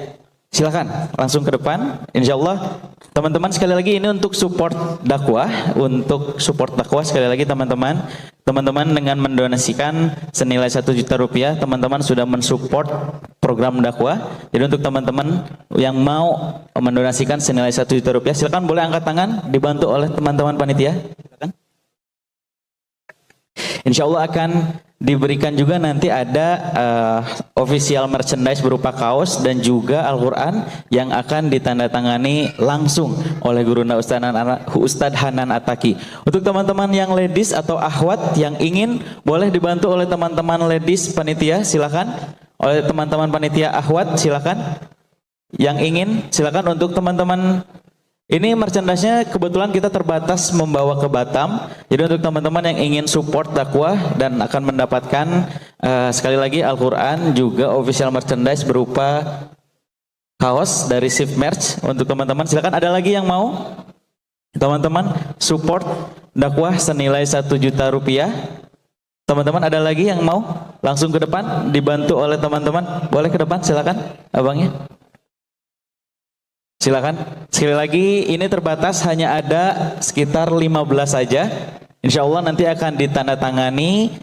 silakan langsung ke depan. Insya Allah teman-teman sekali lagi ini untuk support dakwah, sekali lagi teman-teman dengan mendonasikan senilai 1 juta rupiah, teman-teman sudah mensupport program dakwah. Jadi untuk teman-teman yang mau mendonasikan senilai 1 juta rupiah, silakan boleh angkat tangan, dibantu oleh teman-teman panitia. Silakan. Insya Allah akan diberikan juga nanti ada official merchandise berupa kaos dan juga Al-Quran yang akan ditandatangani langsung oleh Gurunda Ustaz Hanan Attaqi. Untuk teman-teman yang ladies atau akhwat yang ingin, boleh dibantu oleh teman-teman ladies panitia, silakan. Oleh teman-teman panitia akhwat, silakan. Yang ingin, silakan. Untuk teman-teman ini merchandise-nya kebetulan kita terbatas membawa ke Batam. Jadi untuk teman-teman yang ingin support dakwah dan akan mendapatkan sekali lagi Al-Quran, juga official merchandise berupa kaos dari Shift Merch. Untuk teman-teman silakan, ada lagi yang mau? Teman-teman support dakwah senilai 1 juta rupiah. Teman-teman ada lagi yang mau? Langsung ke depan, dibantu oleh teman-teman. Boleh ke depan, silakan abangnya. Silakan. Sekali lagi ini terbatas, hanya ada sekitar 15 saja. Insya Allah nanti akan ditandatangani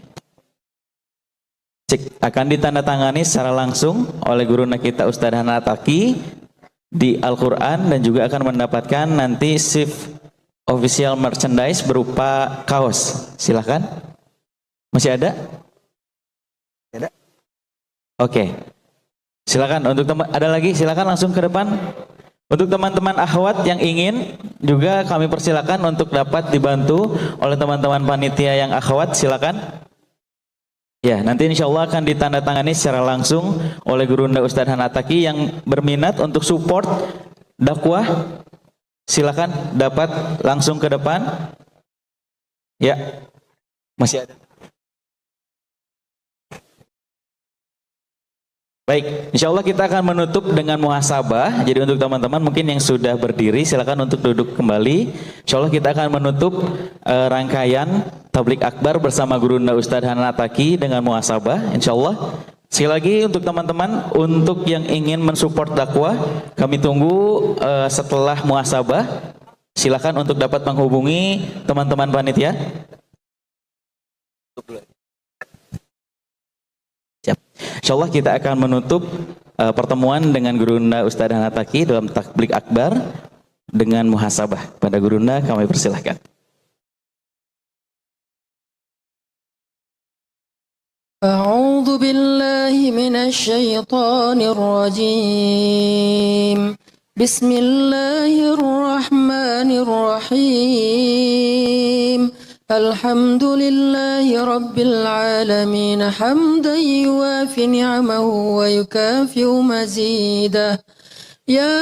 secara langsung oleh guru kita Ustaz Hanan Attaqi di Al-Quran dan juga akan mendapatkan nanti shift official merchandise berupa kaos. Silakan. Masih ada? Ada? Oke. Silakan. Untuk ada lagi? Silakan langsung ke depan. Untuk teman-teman akhwat yang ingin juga kami persilakan untuk dapat dibantu oleh teman-teman panitia yang akhwat, silakan. Ya, nanti insya Allah akan ditandatangani secara langsung oleh Gurunda Ustaz Hanan Attaqi. Yang berminat untuk support dakwah, silakan dapat langsung ke depan. Ya, masih ada. Baik, insya Allah kita akan menutup dengan muhasabah. Jadi untuk teman-teman mungkin yang sudah berdiri, silakan untuk duduk kembali. Insya Allah kita akan menutup rangkaian tablik akbar bersama Gurunda Ustaz Hanan Attaqi dengan muhasabah. Insya Allah. Sekali lagi untuk teman-teman, untuk yang ingin mensupport dakwah, kami tunggu setelah muhasabah. Silakan untuk dapat menghubungi teman-teman panitia. Insya Allah kita akan menutup pertemuan dengan Gurunda Ustaz Hanan Attaqi dalam tablik akbar dengan muhasabah. Pada Gurunda kami persilahkan. A'udzu billahi minasy syaithanir rajim. Bismillahirrahmanirrahim. Alhamdulillahi Rabbil Alamin hamdan yuwafi ni'amahu wa yukafi'u mazidah. Ya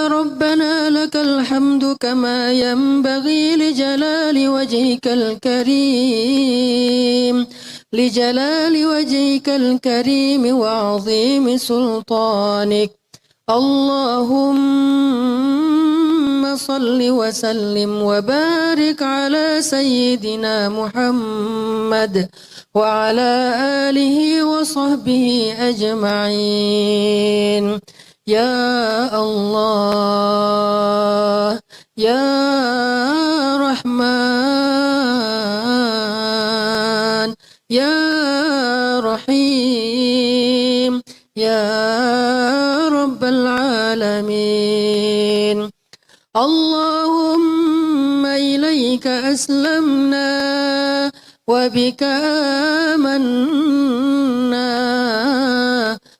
Rabbana lakal hamdu kama yanbaghi li jalali wajhikal karim. لجلال وجهك الكريم وعظيم سلطانك. اللهم صل وسلم وبارك على سيدنا محمد وعلى آله وصحبه أجمعين. يا الله يا رحمن يا رحيم يا رب العالمين. اللهم إليك أسلمنا وبك آمنا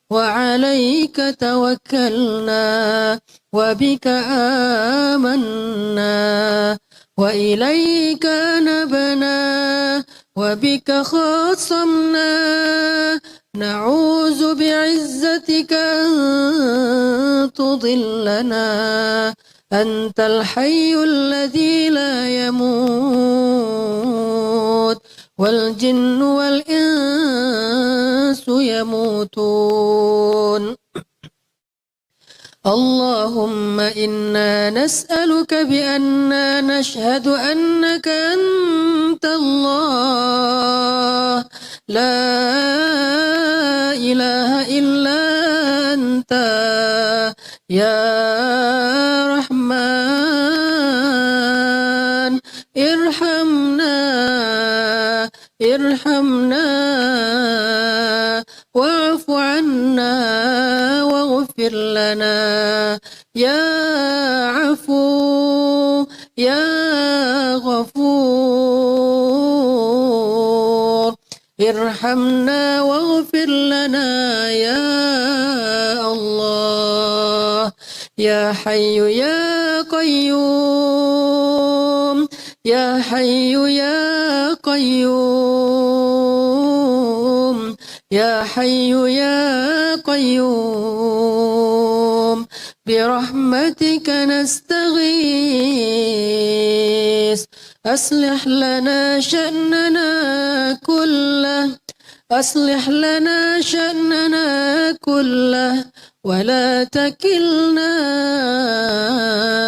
وعليك توكلنا وبك آمنا وإليك نبنا وبك خاصمنا. نعوذ بعزتك أن تضلنا. أنت الحي الذي لا يموت والجن والإنس يموتون. اللهم إنا نسألك بأننا نشهد أنك أنت الله لا إله إلا أنت يا رحمن ارحمنا ارحمنا واعف عنا واغفر لنا يا عفو يا غفور. ارحمنا واغفر لنا يا الله. يا حي يا قيوم يا حي يا قيوم يا حي يا قيوم برحمتك نستغيث. أصلح لنا شأننا كله أصلح لنا شأننا كله ولا تكلنا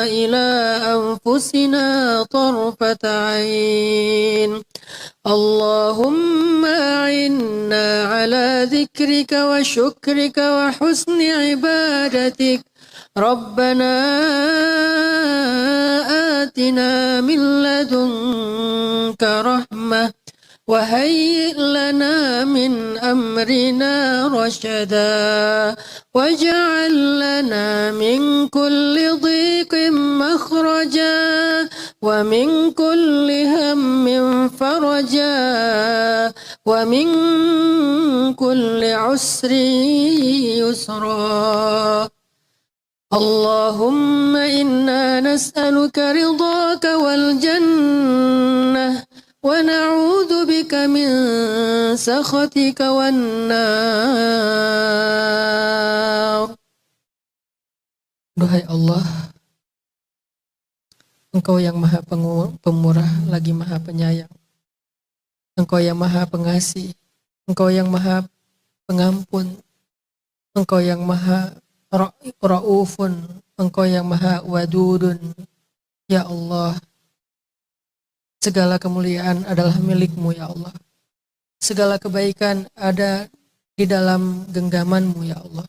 إلى أنفسنا طرفة عين. اللهم أعنا على ذكرك وشكرك وحسن عبادتك. ربنا آتنا من لدنك رحمة وهيئ لنا من أمرنا رشدا واجعل لنا من كل ضيق مخرجا ومن كل هم فرجا ومن كل عسر يسرا. اللهم إنا نسألك رضاك والجنة ونعوذ بك من سخطك والنار. Duhai Allah, Engkau yang maha pemurah lagi maha penyayang. Engkau yang maha pengasih, Engkau yang maha pengampun, Engkau yang maha Ra'ufun, Engkau yang maha wadudun. Ya Allah, segala kemuliaan adalah milik-Mu ya Allah. Segala kebaikan ada di dalam genggaman-Mu ya Allah.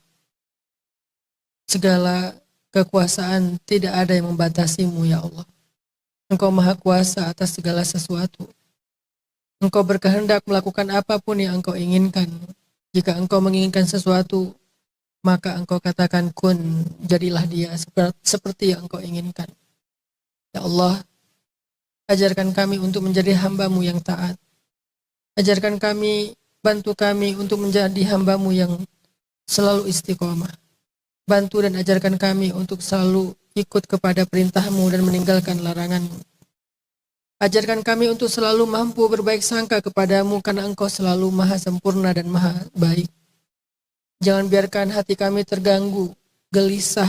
Segala kekuasaan tidak ada yang membatasi-Mu ya Allah. Engkau maha kuasa atas segala sesuatu. Engkau berkehendak melakukan apapun yang Engkau inginkan. Jika Engkau menginginkan sesuatu, maka Engkau katakan kun, jadilah dia seperti yang Engkau inginkan. Ya Allah, ajarkan kami untuk menjadi hamba-Mu yang taat. Ajarkan kami, bantu kami untuk menjadi hamba-Mu yang selalu istiqomah. Bantu dan ajarkan kami untuk selalu ikut kepada perintah-Mu dan meninggalkan larangan-Mu. Ajarkan kami untuk selalu mampu berbaik sangka kepada-Mu karena Engkau selalu maha sempurna dan maha baik. Jangan biarkan hati kami terganggu, gelisah,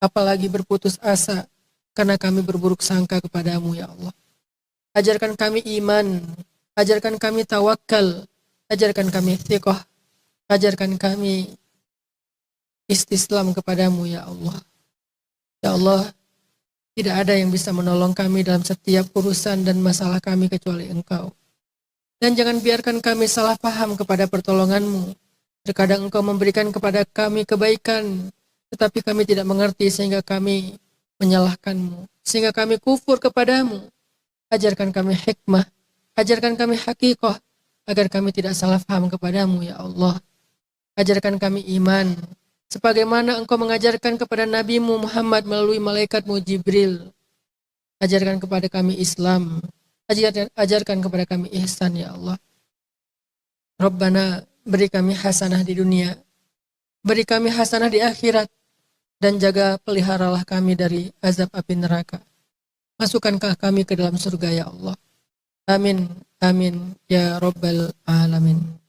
apalagi berputus asa karena kami berburuk sangka kepada-Mu ya Allah. Ajarkan kami iman, ajarkan kami tawakal, Ajarkan kami thiqah. Ajarkan kami istislam kepadamu ya Allah. Ya Allah, tidak ada yang bisa menolong kami dalam setiap urusan dan masalah kami kecuali Engkau. Dan jangan biarkan kami salah paham kepada pertolonganmu. Terkadang Engkau memberikan kepada kami kebaikan, tetapi kami tidak mengerti sehingga kami menyalahkanmu. Sehingga kami kufur kepadamu. Ajarkan kami hikmah, ajarkan kami hakikah, agar kami tidak salah paham kepadamu ya Allah. Ajarkan kami iman, sebagaimana Engkau mengajarkan kepada Nabi-Mu Muhammad melalui malaikatmu Jibril. Ajarkan kepada kami Islam, ajarkan kepada kami ihsan ya Allah. Rabbana, beri kami hasanah di dunia, beri kami hasanah di akhirat, dan jaga peliharalah kami dari azab api neraka. Masukkankah kami ke dalam surga ya Allah. Amin, amin, ya Rabbal Alamin.